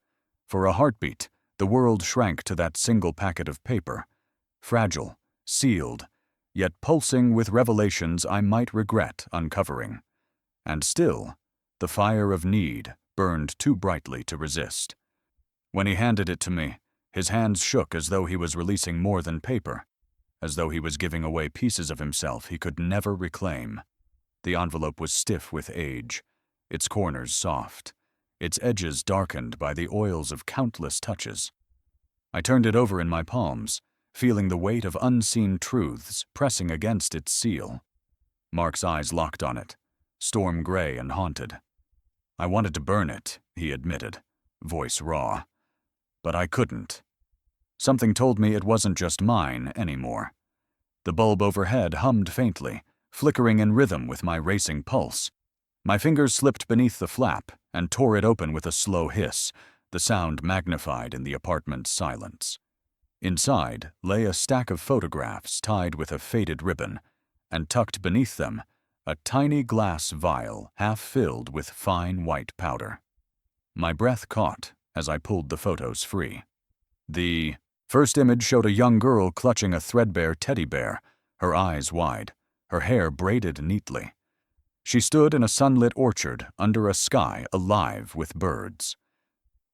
For a heartbeat, the world shrank to that single packet of paper, fragile, sealed, yet pulsing with revelations I might regret uncovering. And still, the fire of need burned too brightly to resist. When he handed it to me, his hands shook as though he was releasing more than paper, as though he was giving away pieces of himself he could never reclaim. The envelope was stiff with age, its corners soft, its edges darkened by the oils of countless touches. I turned it over in my palms, feeling the weight of unseen truths pressing against its seal. Mark's eyes locked on it, storm-gray and haunted. "I wanted to burn it," he admitted, voice raw. But I couldn't. Something told me it wasn't just mine anymore. The bulb overhead hummed faintly, flickering in rhythm with my racing pulse. My fingers slipped beneath the flap and tore it open with a slow hiss, the sound magnified in the apartment's silence. Inside lay a stack of photographs tied with a faded ribbon, and tucked beneath them, a tiny glass vial half-filled with fine white powder. My breath caught as I pulled the photos free. The first image showed a young girl clutching a threadbare teddy bear, her eyes wide, her hair braided neatly. She stood in a sunlit orchard under a sky alive with birds.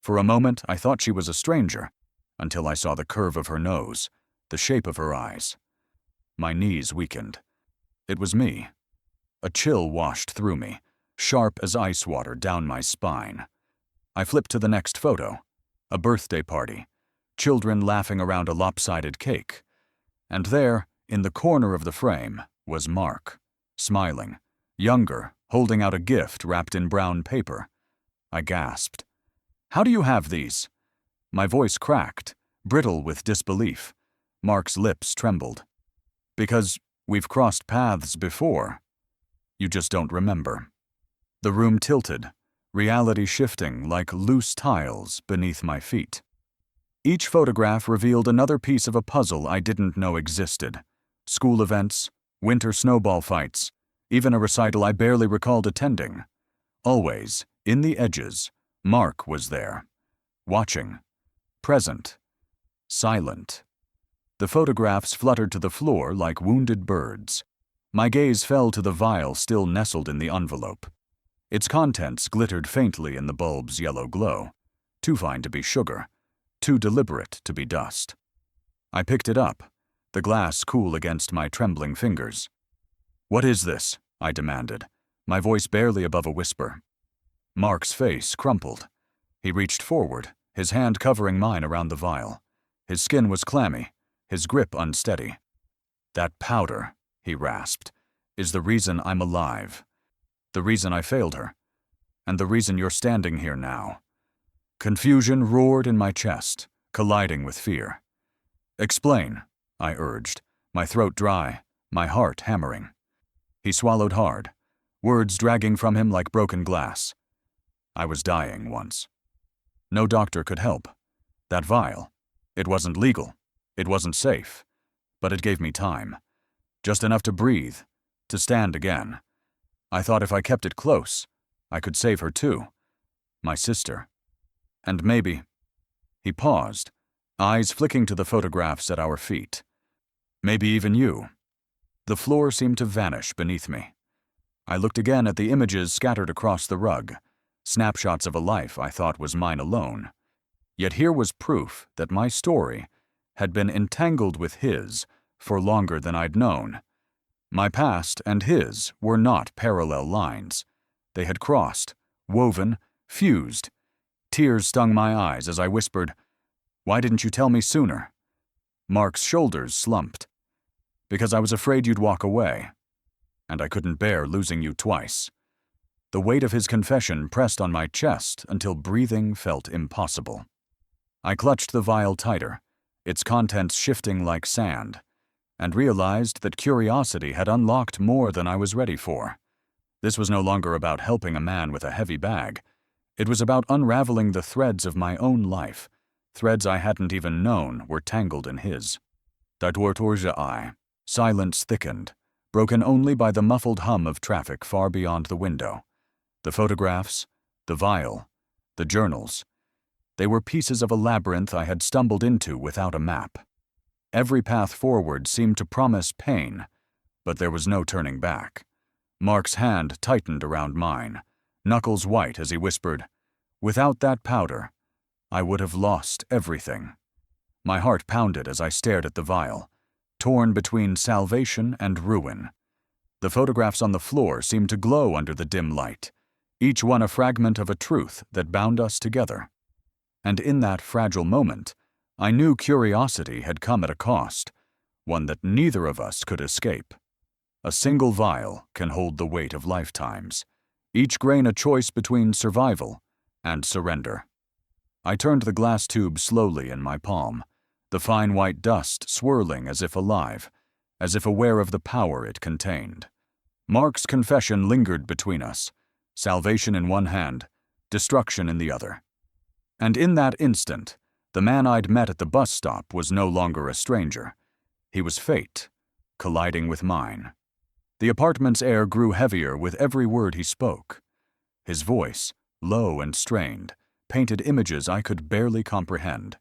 For a moment, I thought she was a stranger, until I saw the curve of her nose, the shape of her eyes. My knees weakened. It was me. A chill washed through me, sharp as ice water down my spine. I flipped to the next photo, a birthday party, children laughing around a lopsided cake. And there, in the corner of the frame, was Mark, smiling, younger, holding out a gift wrapped in brown paper. I gasped. "How do you have these?" My voice cracked, brittle with disbelief. Mark's lips trembled. "Because we've crossed paths before. You just don't remember." The room tilted, reality shifting like loose tiles beneath my feet. Each photograph revealed another piece of a puzzle I didn't know existed. School events, winter snowball fights, even a recital I barely recalled attending. Always, in the edges, Mark was there, watching, present, silent. The photographs fluttered to the floor like wounded birds. My gaze fell to the vial still nestled in the envelope. Its contents glittered faintly in the bulb's yellow glow, too fine to be sugar, too deliberate to be dust. I picked it up, the glass cool against my trembling fingers. "What is this?" I demanded, my voice barely above a whisper. Mark's face crumpled. He reached forward, his hand covering mine around the vial. His skin was clammy, his grip unsteady. "That powder," he rasped, "is the reason I'm alive. The reason I failed her. And the reason you're standing here now." Confusion roared in my chest, colliding with fear. "Explain," I urged, my throat dry, my heart hammering. He swallowed hard, words dragging from him like broken glass. "I was dying once. No doctor could help. That vial. It wasn't legal. It wasn't safe. But it gave me time. Just enough to breathe, to stand again. I thought if I kept it close, I could save her too. My sister. And maybe. He paused, eyes flicking to the photographs at our feet. Maybe even you. The floor seemed to vanish beneath me. I looked again at the images scattered across the rug, snapshots of a life I thought was mine alone. Yet here was proof that my story had been entangled with his for longer than I'd known. My past and his were not parallel lines. They had crossed, woven, fused. Tears stung my eyes as I whispered, "Why didn't you tell me sooner?" Mark's shoulders slumped. "Because I was afraid you'd walk away. And I couldn't bear losing you twice." The weight of his confession pressed on my chest until breathing felt impossible. I clutched the vial tighter, its contents shifting like sand, and realized that curiosity had unlocked more than I was ready for. This was no longer about helping a man with a heavy bag. It was about unraveling the threads of my own life, threads I hadn't even known were tangled in his. Silence thickened, broken only by the muffled hum of traffic far beyond the window. The photographs, the vial, the journals. They were pieces of a labyrinth I had stumbled into without a map. Every path forward seemed to promise pain, but there was no turning back. Mark's hand tightened around mine, knuckles white as he whispered, "Without that powder, I would have lost everything." My heart pounded as I stared at the vial, torn between salvation and ruin. The photographs on the floor seemed to glow under the dim light, each one a fragment of a truth that bound us together. And in that fragile moment, I knew curiosity had come at a cost, one that neither of us could escape. A single vial can hold the weight of lifetimes, each grain a choice between survival and surrender. I turned the glass tube slowly in my palm, the fine white dust swirling as if alive, as if aware of the power it contained. Mark's confession lingered between us, salvation in one hand, destruction in the other. And in that instant, the man I'd met at the bus stop was no longer a stranger. He was fate, colliding with mine. The apartment's air grew heavier with every word he spoke. His voice, low and strained, painted images I could barely comprehend.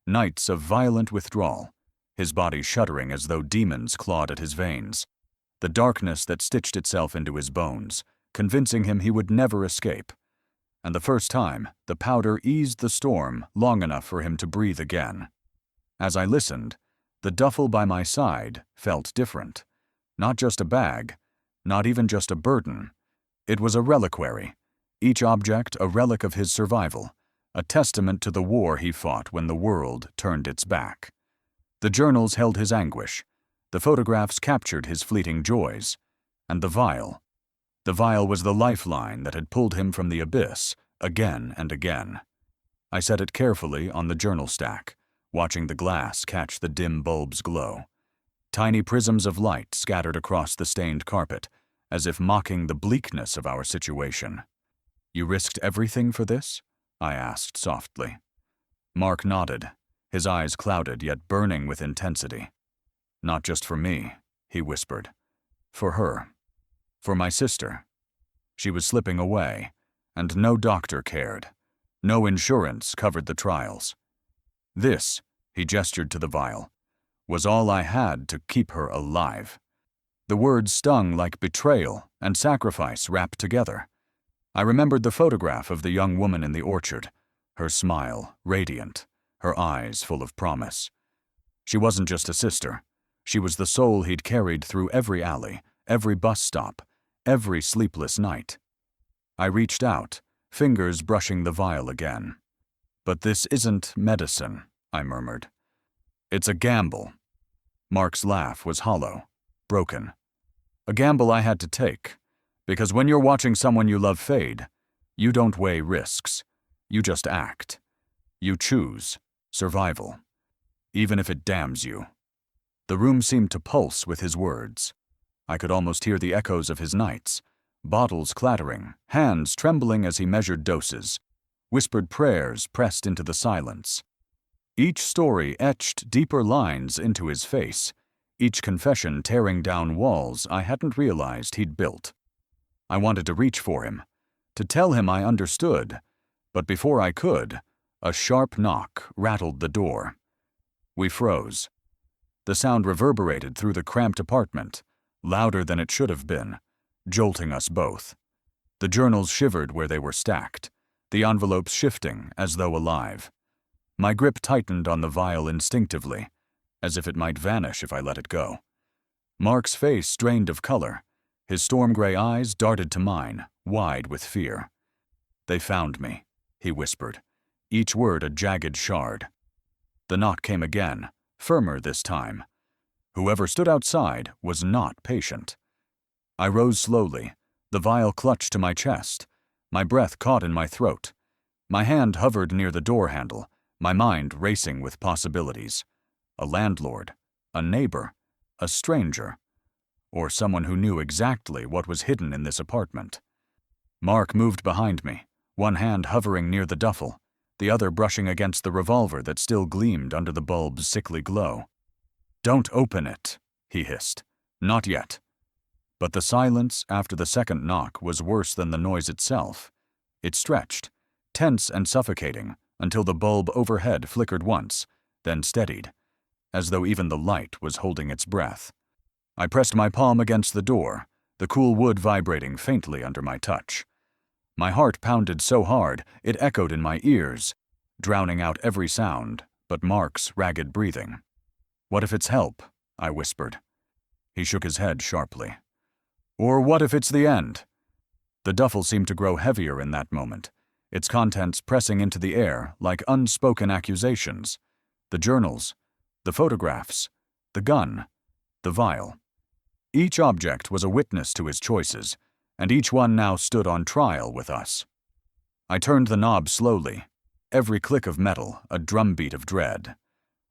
Nights of violent withdrawal, his body shuddering as though demons clawed at his veins. The darkness that stitched itself into his bones, convincing him he would never escape. And the first time, the powder eased the storm long enough for him to breathe again. As I listened, the duffel by my side felt different. Not just a bag, not even just a burden. It was a reliquary, each object a relic of his survival, a testament to the war he fought when the world turned its back. The journals held his anguish, the photographs captured his fleeting joys, and the vial. The vial was the lifeline that had pulled him from the abyss again and again. I set it carefully on the journal stack, watching the glass catch the dim bulb's glow. Tiny prisms of light scattered across the stained carpet, as if mocking the bleakness of our situation. "You risked everything for this?" I asked softly. Mark nodded, his eyes clouded yet burning with intensity. "Not just for me," he whispered. "For her. For my sister. She was slipping away, and no doctor cared. No insurance covered the trials. This," he gestured to the vial, "was all I had to keep her alive." The words stung like betrayal and sacrifice wrapped together. I remembered the photograph of the young woman in the orchard, her smile radiant, her eyes full of promise. She wasn't just a sister. She was the soul he'd carried through every alley, every bus stop, every sleepless night. I reached out, fingers brushing the vial again. "But this isn't medicine," I murmured. "It's a gamble." Mark's laugh was hollow, broken. "A gamble I had to take, because when you're watching someone you love fade, you don't weigh risks. You just act. You choose survival, even if it damns you." The room seemed to pulse with his words. I could almost hear the echoes of his nights, bottles clattering, hands trembling as he measured doses, whispered prayers pressed into the silence. Each story etched deeper lines into his face, each confession tearing down walls I hadn't realized he'd built. I wanted to reach for him, to tell him I understood, but before I could, a sharp knock rattled the door. We froze. The sound reverberated through the cramped apartment, louder than it should have been, jolting us both. The journals shivered where they were stacked, the envelopes shifting as though alive. My grip tightened on the vial instinctively, as if it might vanish if I let it go. Mark's face drained of color. His storm-gray eyes darted to mine, wide with fear. "They found me," he whispered, each word a jagged shard. The knock came again, firmer this time. Whoever stood outside was not patient. I rose slowly, the vial clutched to my chest, my breath caught in my throat. My hand hovered near the door handle, my mind racing with possibilities. A landlord, a neighbor, a stranger, or someone who knew exactly what was hidden in this apartment. Mark moved behind me, one hand hovering near the duffel, the other brushing against the revolver that still gleamed under the bulb's sickly glow. "Don't open it," he hissed. "Not yet." But the silence after the second knock was worse than the noise itself. It stretched, tense and suffocating, until the bulb overhead flickered once, then steadied, as though even the light was holding its breath. I pressed my palm against the door, the cool wood vibrating faintly under my touch. My heart pounded so hard it echoed in my ears, drowning out every sound but Mark's ragged breathing. "What if it's help?" I whispered. He shook his head sharply. "Or what if it's the end?" The duffel seemed to grow heavier in that moment, its contents pressing into the air like unspoken accusations. The journals, the photographs, the gun, the vial. Each object was a witness to his choices, and each one now stood on trial with us. I turned the knob slowly, every click of metal a drumbeat of dread.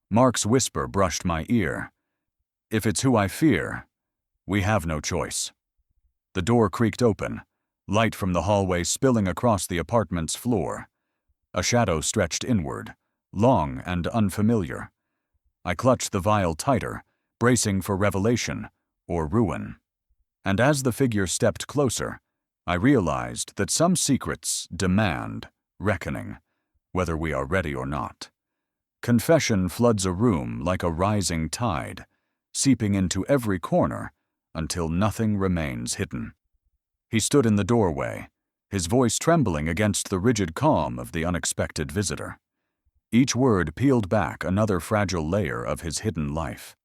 Mark's whisper brushed my ear. "If it's who I fear, we have no choice." The door creaked open, light from the hallway spilling across the apartment's floor. A shadow stretched inward, long and unfamiliar. I clutched the vial tighter, bracing for revelation or ruin. And as the figure stepped closer, I realized that some secrets demand reckoning, whether we are ready or not. Confession floods a room like a rising tide, seeping into every corner until nothing remains hidden. He stood in the doorway, his voice trembling against the rigid calm of the unexpected visitor. Each word peeled back another fragile layer of his hidden life.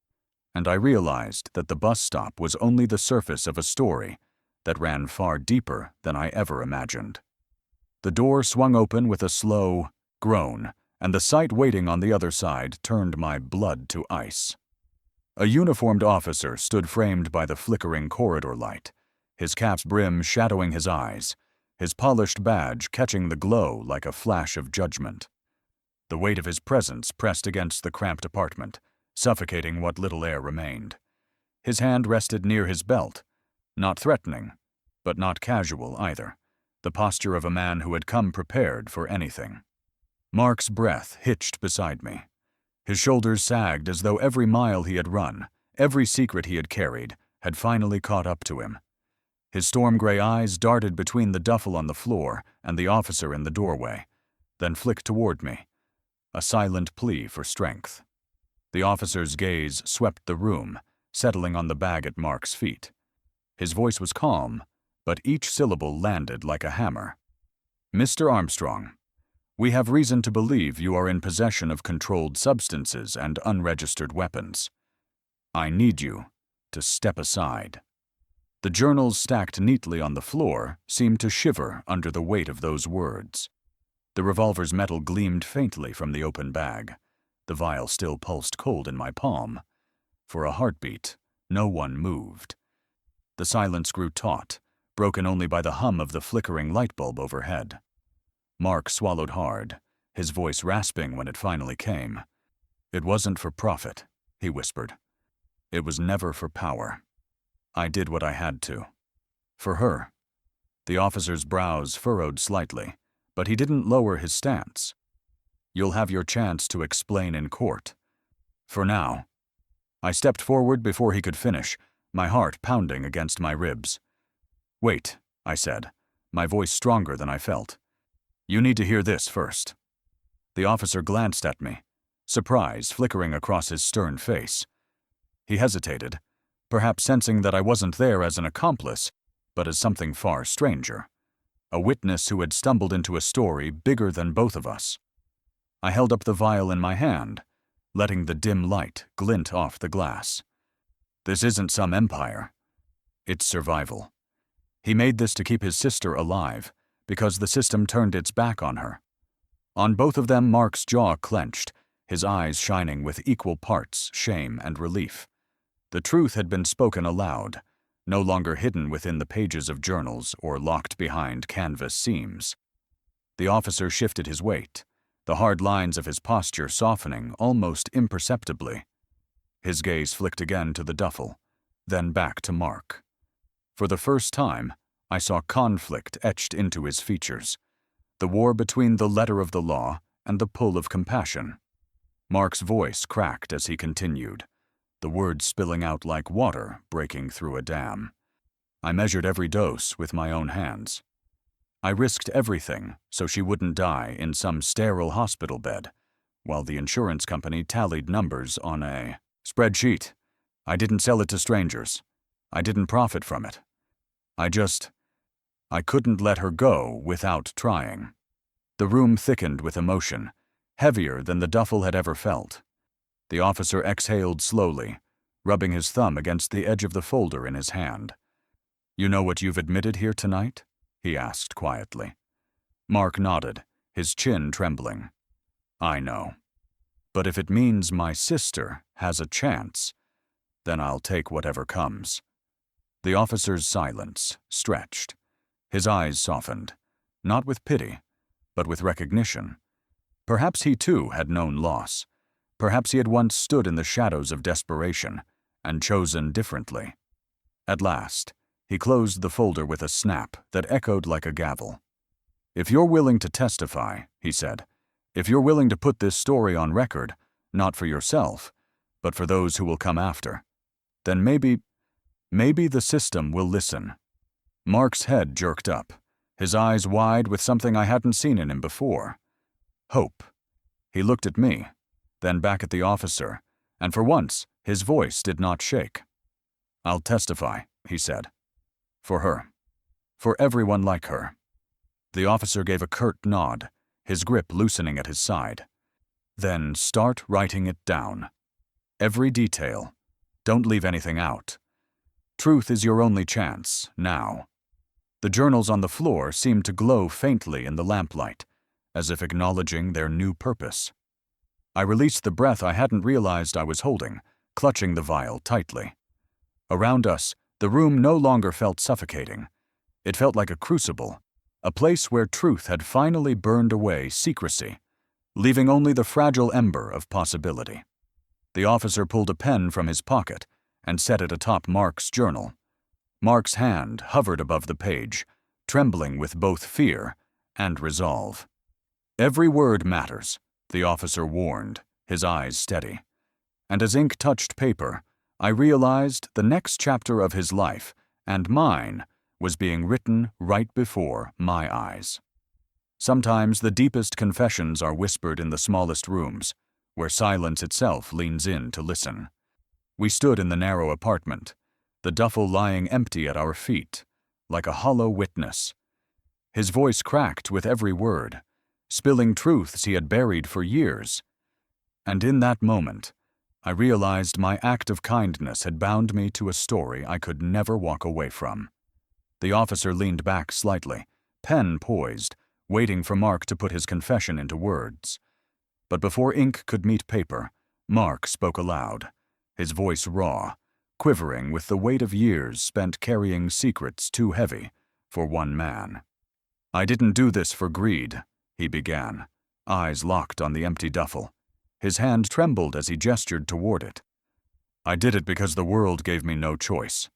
And I realized that the bus stop was only the surface of a story that ran far deeper than I ever imagined. The door swung open with a slow groan, and the sight waiting on the other side turned my blood to ice. A uniformed officer stood framed by the flickering corridor light, his cap's brim shadowing his eyes, his polished badge catching the glow like a flash of judgment. The weight of his presence pressed against the cramped apartment, suffocating what little air remained. His hand rested near his belt, not threatening, but not casual either, the posture of a man who had come prepared for anything. Mark's breath hitched beside me. His shoulders sagged as though every mile he had run, every secret he had carried, had finally caught up to him. His storm-gray eyes darted between the duffel on the floor and the officer in the doorway, then flicked toward me, a silent plea for strength. The officer's gaze swept the room, settling on the bag at Mark's feet. His voice was calm, but each syllable landed like a hammer. "Mr. Armstrong, we have reason to believe you are in possession of controlled substances and unregistered weapons. I need you to step aside." The journals stacked neatly on the floor seemed to shiver under the weight of those words. The revolver's metal gleamed faintly from the open bag. The vial still pulsed cold in my palm. For a heartbeat, no one moved. The silence grew taut, broken only by the hum of the flickering light bulb overhead. Mark swallowed hard, his voice rasping when it finally came. "It wasn't for profit," he whispered. "It was never for power. I did what I had to. For her." The officer's brows furrowed slightly, but he didn't lower his stance. You'll have your chance to explain in court. For now." I stepped forward before he could finish, my heart pounding against my ribs. "Wait," I said, my voice stronger than I felt. "You need to hear this first." The officer glanced at me, surprise flickering across his stern face. He hesitated, perhaps sensing that I wasn't there as an accomplice, but as something far stranger. A witness who had stumbled into a story bigger than both of us. I held up the vial in my hand, letting the dim light glint off the glass. "This isn't some empire. It's survival. He made this to keep his sister alive, because the system turned its back on her." On both of them, Mark's jaw clenched, his eyes shining with equal parts shame and relief. The truth had been spoken aloud, no longer hidden within the pages of journals or locked behind canvas seams. The officer shifted his weight, the hard lines of his posture softening almost imperceptibly. His gaze flicked again to the duffel, then back to Mark. For the first time, I saw conflict etched into his features, the war between the letter of the law and the pull of compassion. Mark's voice cracked as he continued, the words spilling out like water breaking through a dam. I measured every dose with my own hands. I risked everything so she wouldn't die in some sterile hospital bed, while the insurance company tallied numbers on a spreadsheet. I didn't sell it to strangers. I didn't profit from it. I couldn't let her go without trying. The room thickened with emotion, heavier than the duffel had ever felt. The officer exhaled slowly, rubbing his thumb against the edge of the folder in his hand. "You know what you've admitted here tonight?" he asked quietly. Mark nodded, his chin trembling. "I know. But if it means my sister has a chance, then I'll take whatever comes." The officer's silence stretched. His eyes softened, not with pity, but with recognition. Perhaps he too had known loss. Perhaps he had once stood in the shadows of desperation and chosen differently. At last, he closed the folder with a snap that echoed like a gavel. "If you're willing to testify," he said, "if you're willing to put this story on record, not for yourself, but for those who will come after, then maybe the system will listen." Mark's head jerked up, his eyes wide with something I hadn't seen in him before. Hope. He looked at me, then back at the officer, and for once, his voice did not shake. "I'll testify," he said. "For her. For everyone like her." The officer gave a curt nod, his grip loosening at his side. "Then start writing it down. Every detail. Don't leave anything out. Truth is your only chance, now." The journals on the floor seemed to glow faintly in the lamplight, as if acknowledging their new purpose. I released the breath I hadn't realized I was holding, clutching the vial tightly. Around us, the room no longer felt suffocating. It felt like a crucible, a place where truth had finally burned away secrecy, leaving only the fragile ember of possibility. The officer pulled a pen from his pocket and set it atop Mark's journal. Mark's hand hovered above the page, trembling with both fear and resolve. "Every word matters," the officer warned, his eyes steady. And as ink touched paper, I realized the next chapter of his life, and mine, was being written right before my eyes. Sometimes the deepest confessions are whispered in the smallest rooms, where silence itself leans in to listen. We stood in the narrow apartment, the duffel lying empty at our feet, like a hollow witness. His voice cracked with every word, spilling truths he had buried for years. And in that moment, I realized my act of kindness had bound me to a story I could never walk away from. The officer leaned back slightly, pen poised, waiting for Mark to put his confession into words. But before ink could meet paper, Mark spoke aloud, his voice raw, quivering with the weight of years spent carrying secrets too heavy for one man. "I didn't do this for greed," he began, eyes locked on the empty duffel. His hand trembled as he gestured toward it. "I did it because the world gave me no choice.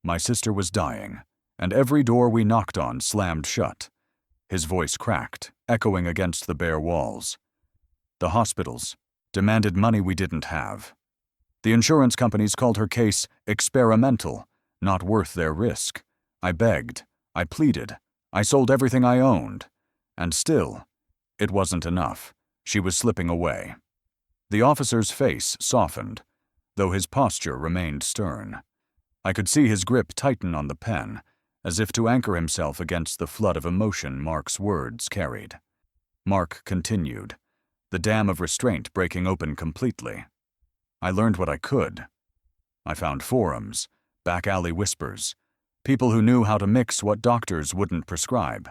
My sister was dying, and every door we knocked on slammed shut." His voice cracked, echoing against the bare walls. The hospitals demanded money we didn't have. The insurance companies called her case experimental, not worth their risk. I begged, I pleaded, I sold everything I owned. And still, it wasn't enough. She was slipping away. The officer's face softened, though his posture remained stern. I could see his grip tighten on the pen, as if to anchor himself against the flood of emotion Mark's words carried. Mark continued, the dam of restraint breaking open completely. I learned what I could. I found forums, back-alley whispers, people who knew how to mix what doctors wouldn't prescribe.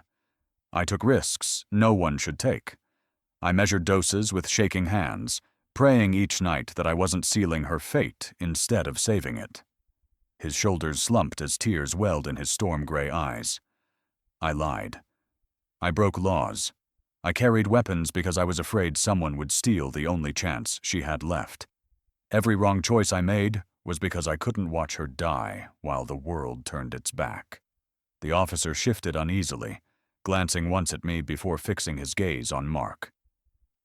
I took risks no one should take. I measured doses with shaking hands, praying each night that I wasn't sealing her fate instead of saving it. His shoulders slumped as tears welled in his storm-gray eyes. I lied. I broke laws. I carried weapons because I was afraid someone would steal the only chance she had left. Every wrong choice I made was because I couldn't watch her die while the world turned its back. The officer shifted uneasily, glancing once at me before fixing his gaze on Mark.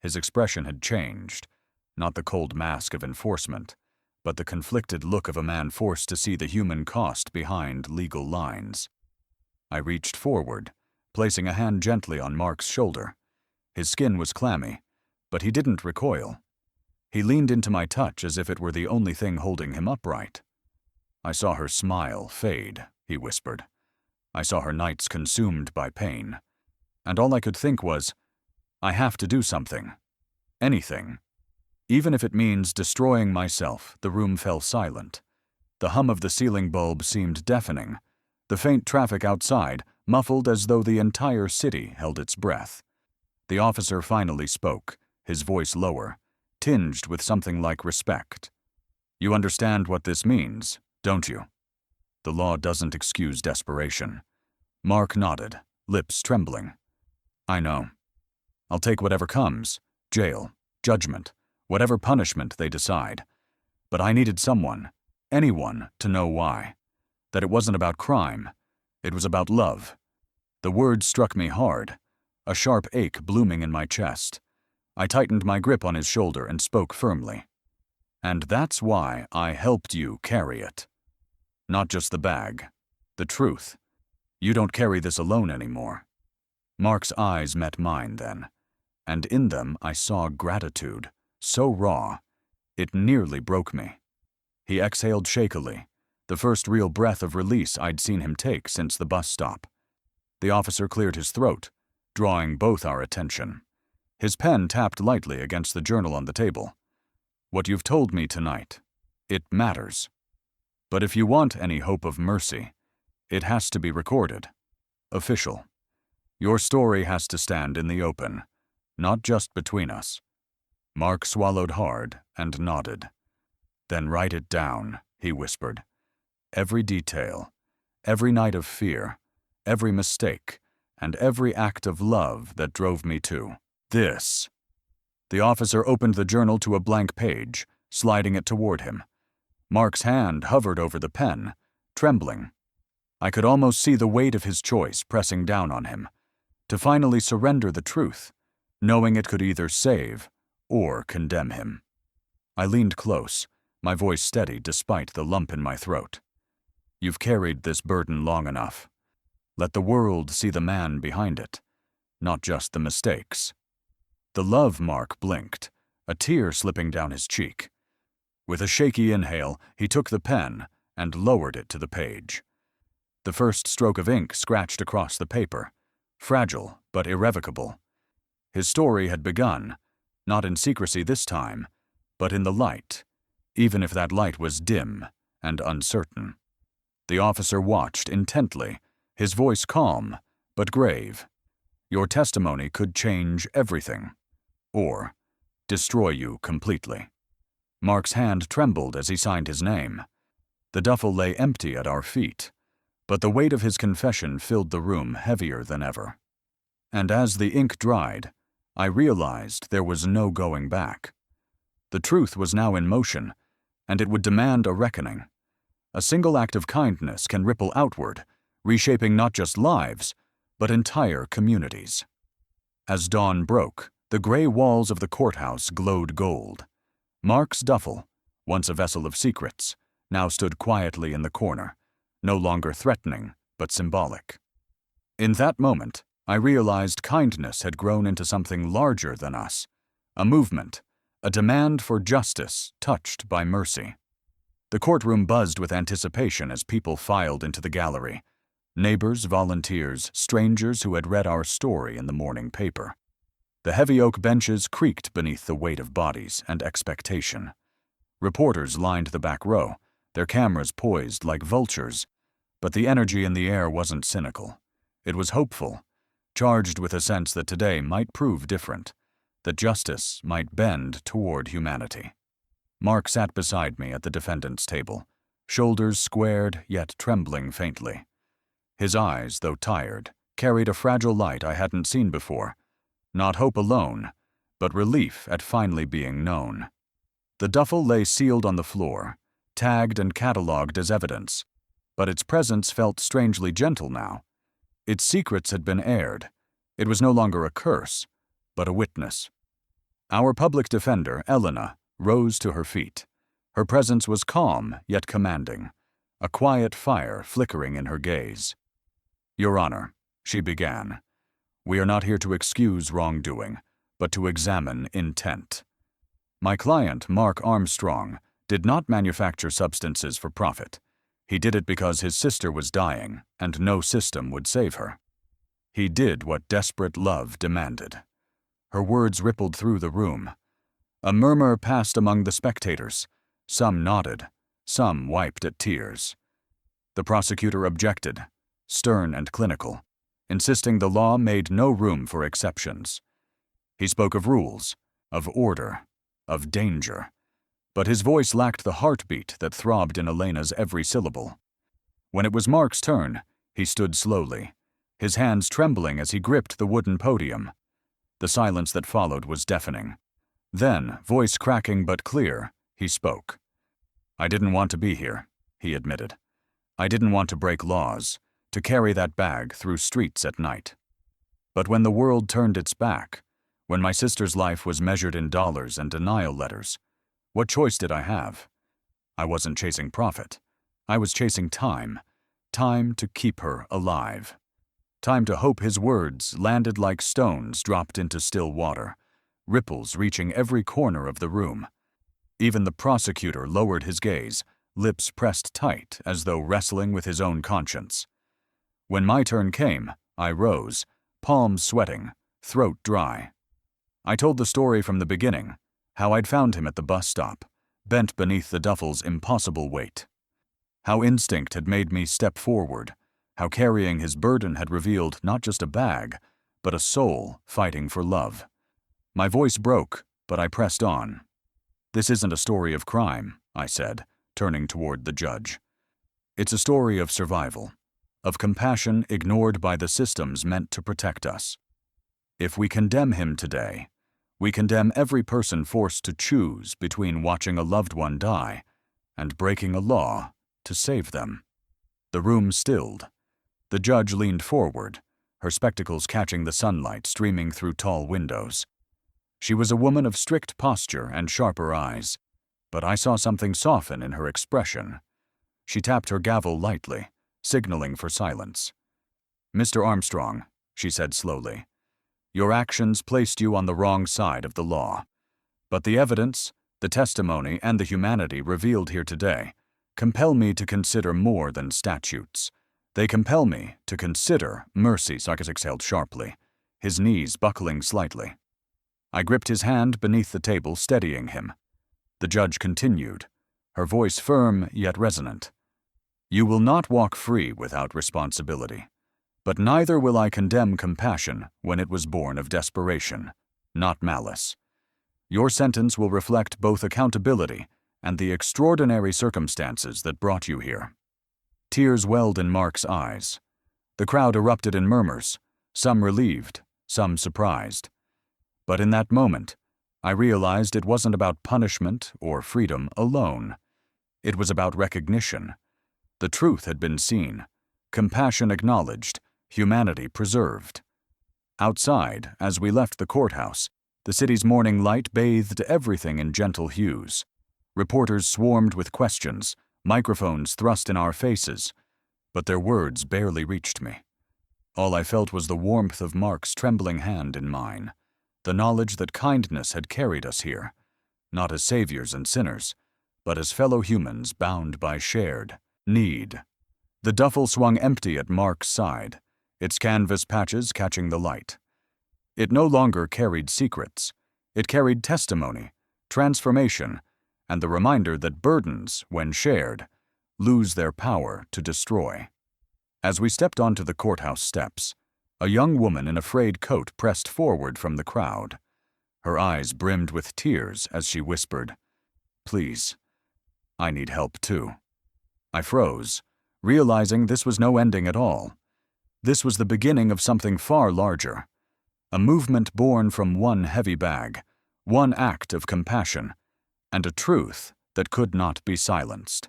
His expression had changed, not the cold mask of enforcement, but the conflicted look of a man forced to see the human cost behind legal lines. I reached forward, placing a hand gently on Mark's shoulder. His skin was clammy, but he didn't recoil. He leaned into my touch as if it were the only thing holding him upright. I saw her smile fade, he whispered. I saw her nights consumed by pain. And all I could think was, I have to do something. Anything. Even if it means destroying myself. The room fell silent. The hum of the ceiling bulb seemed deafening. The faint traffic outside muffled as though the entire city held its breath. The officer finally spoke, his voice lower, tinged with something like respect. You understand what this means, don't you? The law doesn't excuse desperation. Mark nodded, lips trembling. I know. I'll take whatever comes, jail, judgment, whatever punishment they decide. But I needed someone, anyone, to know why. That it wasn't about crime. It was about love. The words struck me hard, a sharp ache blooming in my chest. I tightened my grip on his shoulder and spoke firmly. And that's why I helped you carry it. Not just the bag, the truth. You don't carry this alone anymore. Mark's eyes met mine then, and in them I saw gratitude, so raw, it nearly broke me. He exhaled shakily, the first real breath of release I'd seen him take since the bus stop. The officer cleared his throat, drawing both our attention. His pen tapped lightly against the journal on the table. What you've told me tonight, it matters. But if you want any hope of mercy, it has to be recorded. Official. Your story has to stand in the open, not just between us. Mark swallowed hard and nodded. Then write it down, he whispered. Every detail, every night of fear, every mistake, and every act of love that drove me to this. The officer opened the journal to a blank page, sliding it toward him. Mark's hand hovered over the pen, trembling. I could almost see the weight of his choice pressing down on him, to finally surrender the truth, knowing it could either save or condemn him. I leaned close, my voice steady despite the lump in my throat. You've carried this burden long enough. Let the world see the man behind it, not just the mistakes. The love Mark blinked, a tear slipping down his cheek. With a shaky inhale, he took the pen and lowered it to the page. The first stroke of ink scratched across the paper, fragile but irrevocable. His story had begun, not in secrecy this time, but in the light, even if that light was dim and uncertain. The officer watched intently, his voice calm but grave. Your testimony could change everything, or destroy you completely. Mark's hand trembled as he signed his name. The duffel lay empty at our feet, but the weight of his confession filled the room heavier than ever. And as the ink dried, I realized there was no going back. The truth was now in motion, and it would demand a reckoning. A single act of kindness can ripple outward, reshaping not just lives, but entire communities. As dawn broke, The gray walls of the courthouse glowed gold. Mark's duffel, once a vessel of secrets, now stood quietly in the corner, no longer threatening, but symbolic. In that moment, I realized kindness had grown into something larger than us, a movement, a demand for justice touched by mercy. The courtroom buzzed with anticipation as people filed into the gallery. Neighbors, volunteers, strangers who had read our story in the morning paper. The heavy oak benches creaked beneath the weight of bodies and expectation. Reporters lined the back row, their cameras poised like vultures, but the energy in the air wasn't cynical. It was hopeful, charged with a sense that today might prove different, that justice might bend toward humanity. Mark sat beside me at the defendant's table, shoulders squared yet trembling faintly. His eyes, though tired, carried a fragile light I hadn't seen before. Not hope alone, but relief at finally being known. The duffel lay sealed on the floor, tagged and catalogued as evidence, but its presence felt strangely gentle now. Its secrets had been aired. It was no longer a curse, but a witness. Our public defender, Elena, rose to her feet. Her presence was calm yet commanding, a quiet fire flickering in her gaze. "Your Honor," she began, "we are not here to excuse wrongdoing, but to examine intent. My client, Mark Armstrong, did not manufacture substances for profit. He did it because his sister was dying, and no system would save her. He did what desperate love demanded." Her words rippled through the room. A murmur passed among the spectators. Some nodded, some wiped at tears. The prosecutor objected, stern and clinical, insisting the law made no room for exceptions. He spoke of rules, of order, of danger, but his voice lacked the heartbeat that throbbed in Elena's every syllable. When it was Mark's turn, he stood slowly, his hands trembling as he gripped the wooden podium. The silence that followed was deafening. Then, voice cracking but clear, he spoke. "I didn't want to be here," he admitted. "I didn't want to break laws, to carry that bag through streets at night. But when the world turned its back, when my sister's life was measured in dollars and denial letters, what choice did I have? I wasn't chasing profit. I was chasing time. Time to keep her alive. Time to hope his words landed like stones dropped into still water, ripples reaching every corner of the room. Even the prosecutor lowered his gaze, lips pressed tight as though wrestling with his own conscience. When my turn came, I rose, palms sweating, throat dry. I told the story from the beginning, how I'd found him at the bus stop, bent beneath the duffel's impossible weight. How instinct had made me step forward, how carrying his burden had revealed not just a bag, but a soul fighting for love. My voice broke, but I pressed on. "This isn't a story of crime," I said, turning toward the judge. "It's a story of survival, of compassion ignored by the systems meant to protect us. If we condemn him today, we condemn every person forced to choose between watching a loved one die and breaking a law to save them." The room stilled. The judge leaned forward, her spectacles catching the sunlight streaming through tall windows. She was a woman of strict posture and sharper eyes, but I saw something soften in her expression. She tapped her gavel lightly, signaling for silence. "Mr. Armstrong," she said slowly, "your actions placed you on the wrong side of the law. But the evidence, the testimony, and the humanity revealed here today compel me to consider more than statutes. They compel me to consider mercy." Sarkis exhaled sharply, his knees buckling slightly. I gripped his hand beneath the table, steadying him. The judge continued, her voice firm yet resonant. "You will not walk free without responsibility. But neither will I condemn compassion when it was born of desperation, not malice. Your sentence will reflect both accountability and the extraordinary circumstances that brought you here." Tears welled in Mark's eyes. The crowd erupted in murmurs, some relieved, some surprised. But in that moment, I realized it wasn't about punishment or freedom alone. It was about recognition. The truth had been seen, compassion acknowledged, humanity preserved. Outside, as we left the courthouse, The city's morning light bathed everything in gentle hues. Reporters swarmed with questions, microphones thrust in our faces, but their words barely reached me. All I felt was the warmth of Mark's trembling hand in mine, the knowledge that kindness had carried us here, not as saviors and sinners, but as fellow humans bound by shared need. The duffel swung empty at Mark's side, its canvas patches catching the light. It no longer carried secrets. It carried testimony, transformation, and the reminder that burdens, when shared, lose their power to destroy. As we stepped onto the courthouse steps, a young woman in a frayed coat pressed forward from the crowd. Her eyes brimmed with tears as she whispered, "Please, I need help too." I froze, realizing this was no ending at all. This was the beginning of something far larger, a movement born from one heavy bag, one act of compassion, and a truth that could not be silenced.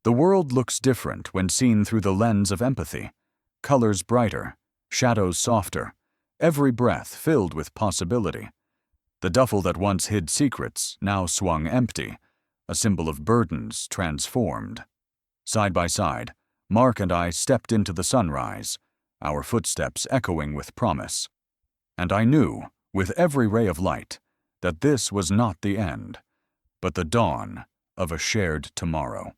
The world looks different when seen through the lens of empathy, colors brighter, shadows softer, every breath filled with possibility. The duffel that once hid secrets now swung empty, a symbol of burdens transformed. Side by side, Mark and I stepped into the sunrise, our footsteps echoing with promise. And I knew, with every ray of light, that this was not the end, but the dawn of a shared tomorrow.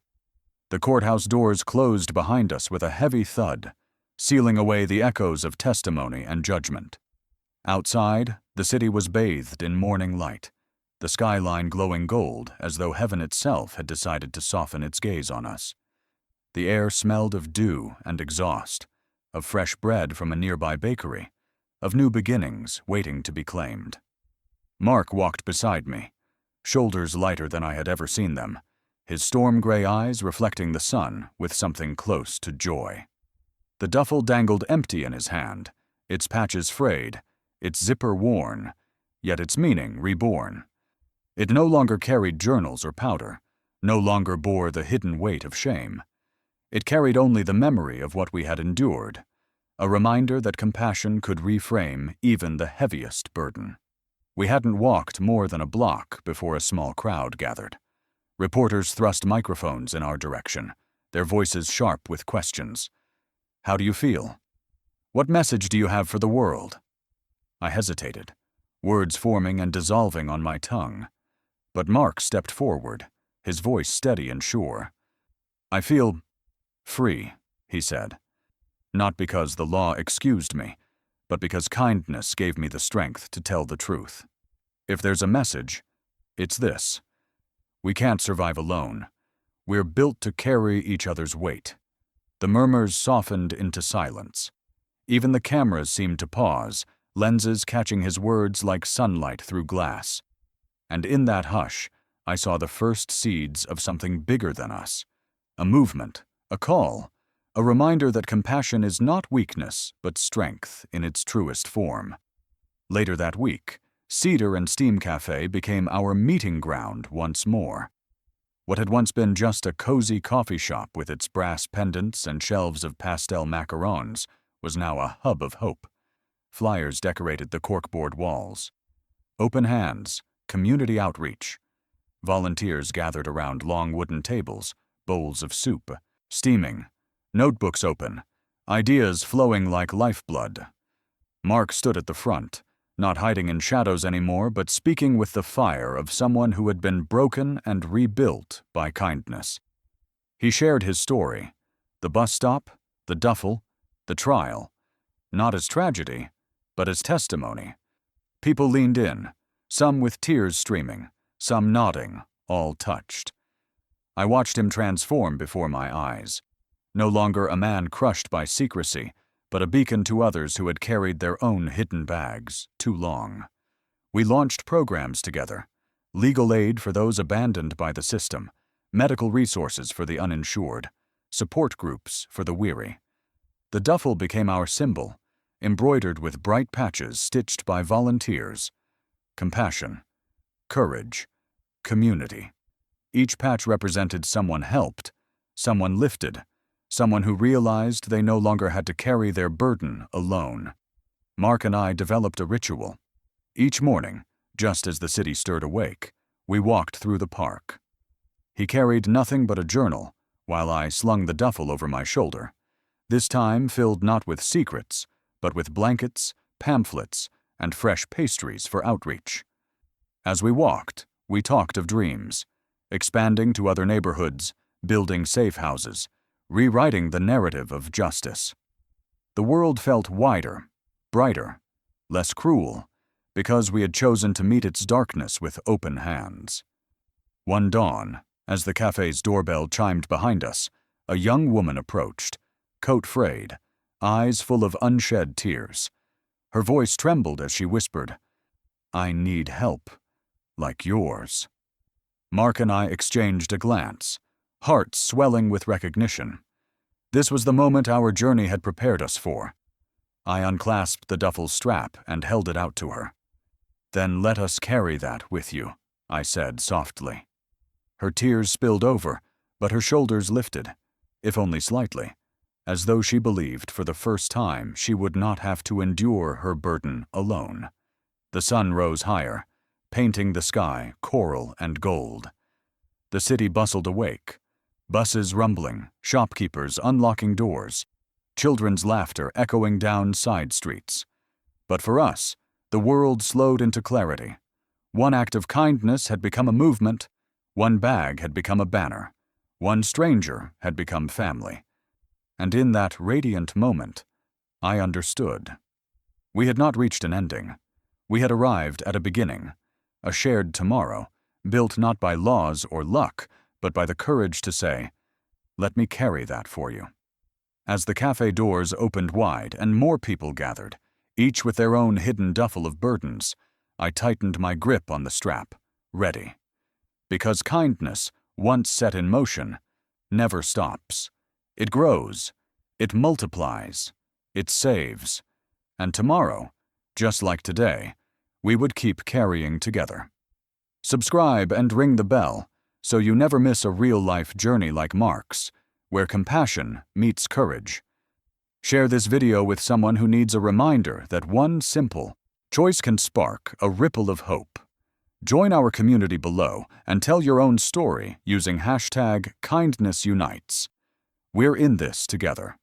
The courthouse doors closed behind us with a heavy thud, sealing away the echoes of testimony and judgment. Outside, the city was bathed in morning light, the skyline glowing gold as though heaven itself had decided to soften its gaze on us. The air smelled of dew and exhaust, of fresh bread from a nearby bakery, of new beginnings waiting to be claimed. Mark walked beside me, shoulders lighter than I had ever seen them, his storm-gray eyes reflecting the sun with something close to joy. The duffel dangled empty in his hand, its patches frayed, its zipper worn, yet its meaning reborn. It no longer carried journals or powder, no longer bore the hidden weight of shame. It carried only the memory of what we had endured, a reminder that compassion could reframe even the heaviest burden. We hadn't walked more than a block before a small crowd gathered. Reporters thrust microphones in our direction, their voices sharp with questions. "How do you feel? What message do you have for the world?" I hesitated, words forming and dissolving on my tongue. But Mark stepped forward, his voice steady and sure. "I feel free," he said. "Not because the law excused me, but because kindness gave me the strength to tell the truth. If there's a message, it's this. We can't survive alone. We're built to carry each other's weight." The murmurs softened into silence. Even the cameras seemed to pause, lenses catching his words like sunlight through glass. And in that hush, I saw the first seeds of something bigger than us. A movement, a call, a reminder that compassion is not weakness, but strength in its truest form. Later that week, Cedar and Steam Café became our meeting ground once more. What had once been just a cozy coffee shop with its brass pendants and shelves of pastel macarons was now a hub of hope. Flyers decorated the corkboard walls. Open hands, community outreach. Volunteers gathered around long wooden tables, bowls of soup, steaming, notebooks open, ideas flowing like lifeblood. Mark stood at the front, not hiding in shadows anymore, but speaking with the fire of someone who had been broken and rebuilt by kindness. He shared his story, the bus stop, the duffel, the trial, not as tragedy, but as testimony. People leaned in, some with tears streaming, some nodding, all touched. I watched him transform before my eyes. No longer a man crushed by secrecy, but a beacon to others who had carried their own hidden bags too long. We launched programs together, legal aid for those abandoned by the system, medical resources for the uninsured, support groups for the weary. The duffel became our symbol, embroidered with bright patches stitched by volunteers. Compassion, courage, community. Each patch represented someone helped, someone lifted, someone who realized they no longer had to carry their burden alone. Mark and I developed a ritual. Each morning, Just as the city stirred awake, we walked through the park. He carried nothing but a journal, while I slung the duffel over my shoulder, this time filled not with secrets, but with blankets, pamphlets, and fresh pastries for outreach. As we walked, we talked of dreams, expanding to other neighborhoods, building safe houses, rewriting the narrative of justice. The world felt wider, brighter, less cruel, because we had chosen to meet its darkness with open hands. One dawn, as the cafe's doorbell chimed behind us, a young woman approached, coat frayed, eyes full of unshed tears. Her voice trembled as she whispered, "I need help, like yours." Mark and I exchanged a glance, hearts swelling with recognition. This was the moment our journey had prepared us for. I unclasped the duffel's strap and held it out to her. "Then let us carry that with you," I said softly. Her tears spilled over, but her shoulders lifted, if only slightly, as though she believed for the first time she would not have to endure her burden alone. The sun rose higher, painting the sky coral and gold. The city bustled awake, buses rumbling, shopkeepers unlocking doors, children's laughter echoing down side streets. But for us, the world slowed into clarity. One act of kindness had become a movement, one bag had become a banner, one stranger had become family. And in that radiant moment, I understood. We had not reached an ending. We had arrived at a beginning, a shared tomorrow, built not by laws or luck, but by the courage to say, "Let me carry that for you." As the cafe doors opened wide and more people gathered, each with their own hidden duffel of burdens, I tightened my grip on the strap, ready. Because kindness, once set in motion, never stops. It grows, it multiplies, it saves. And tomorrow, just like today, we would keep carrying together. Subscribe and ring the bell so you never miss a real-life journey like Mark's, where compassion meets courage. Share this video with someone who needs a reminder that one simple choice can spark a ripple of hope. Join our community below and tell your own story using #KindnessUnites. We're in this together.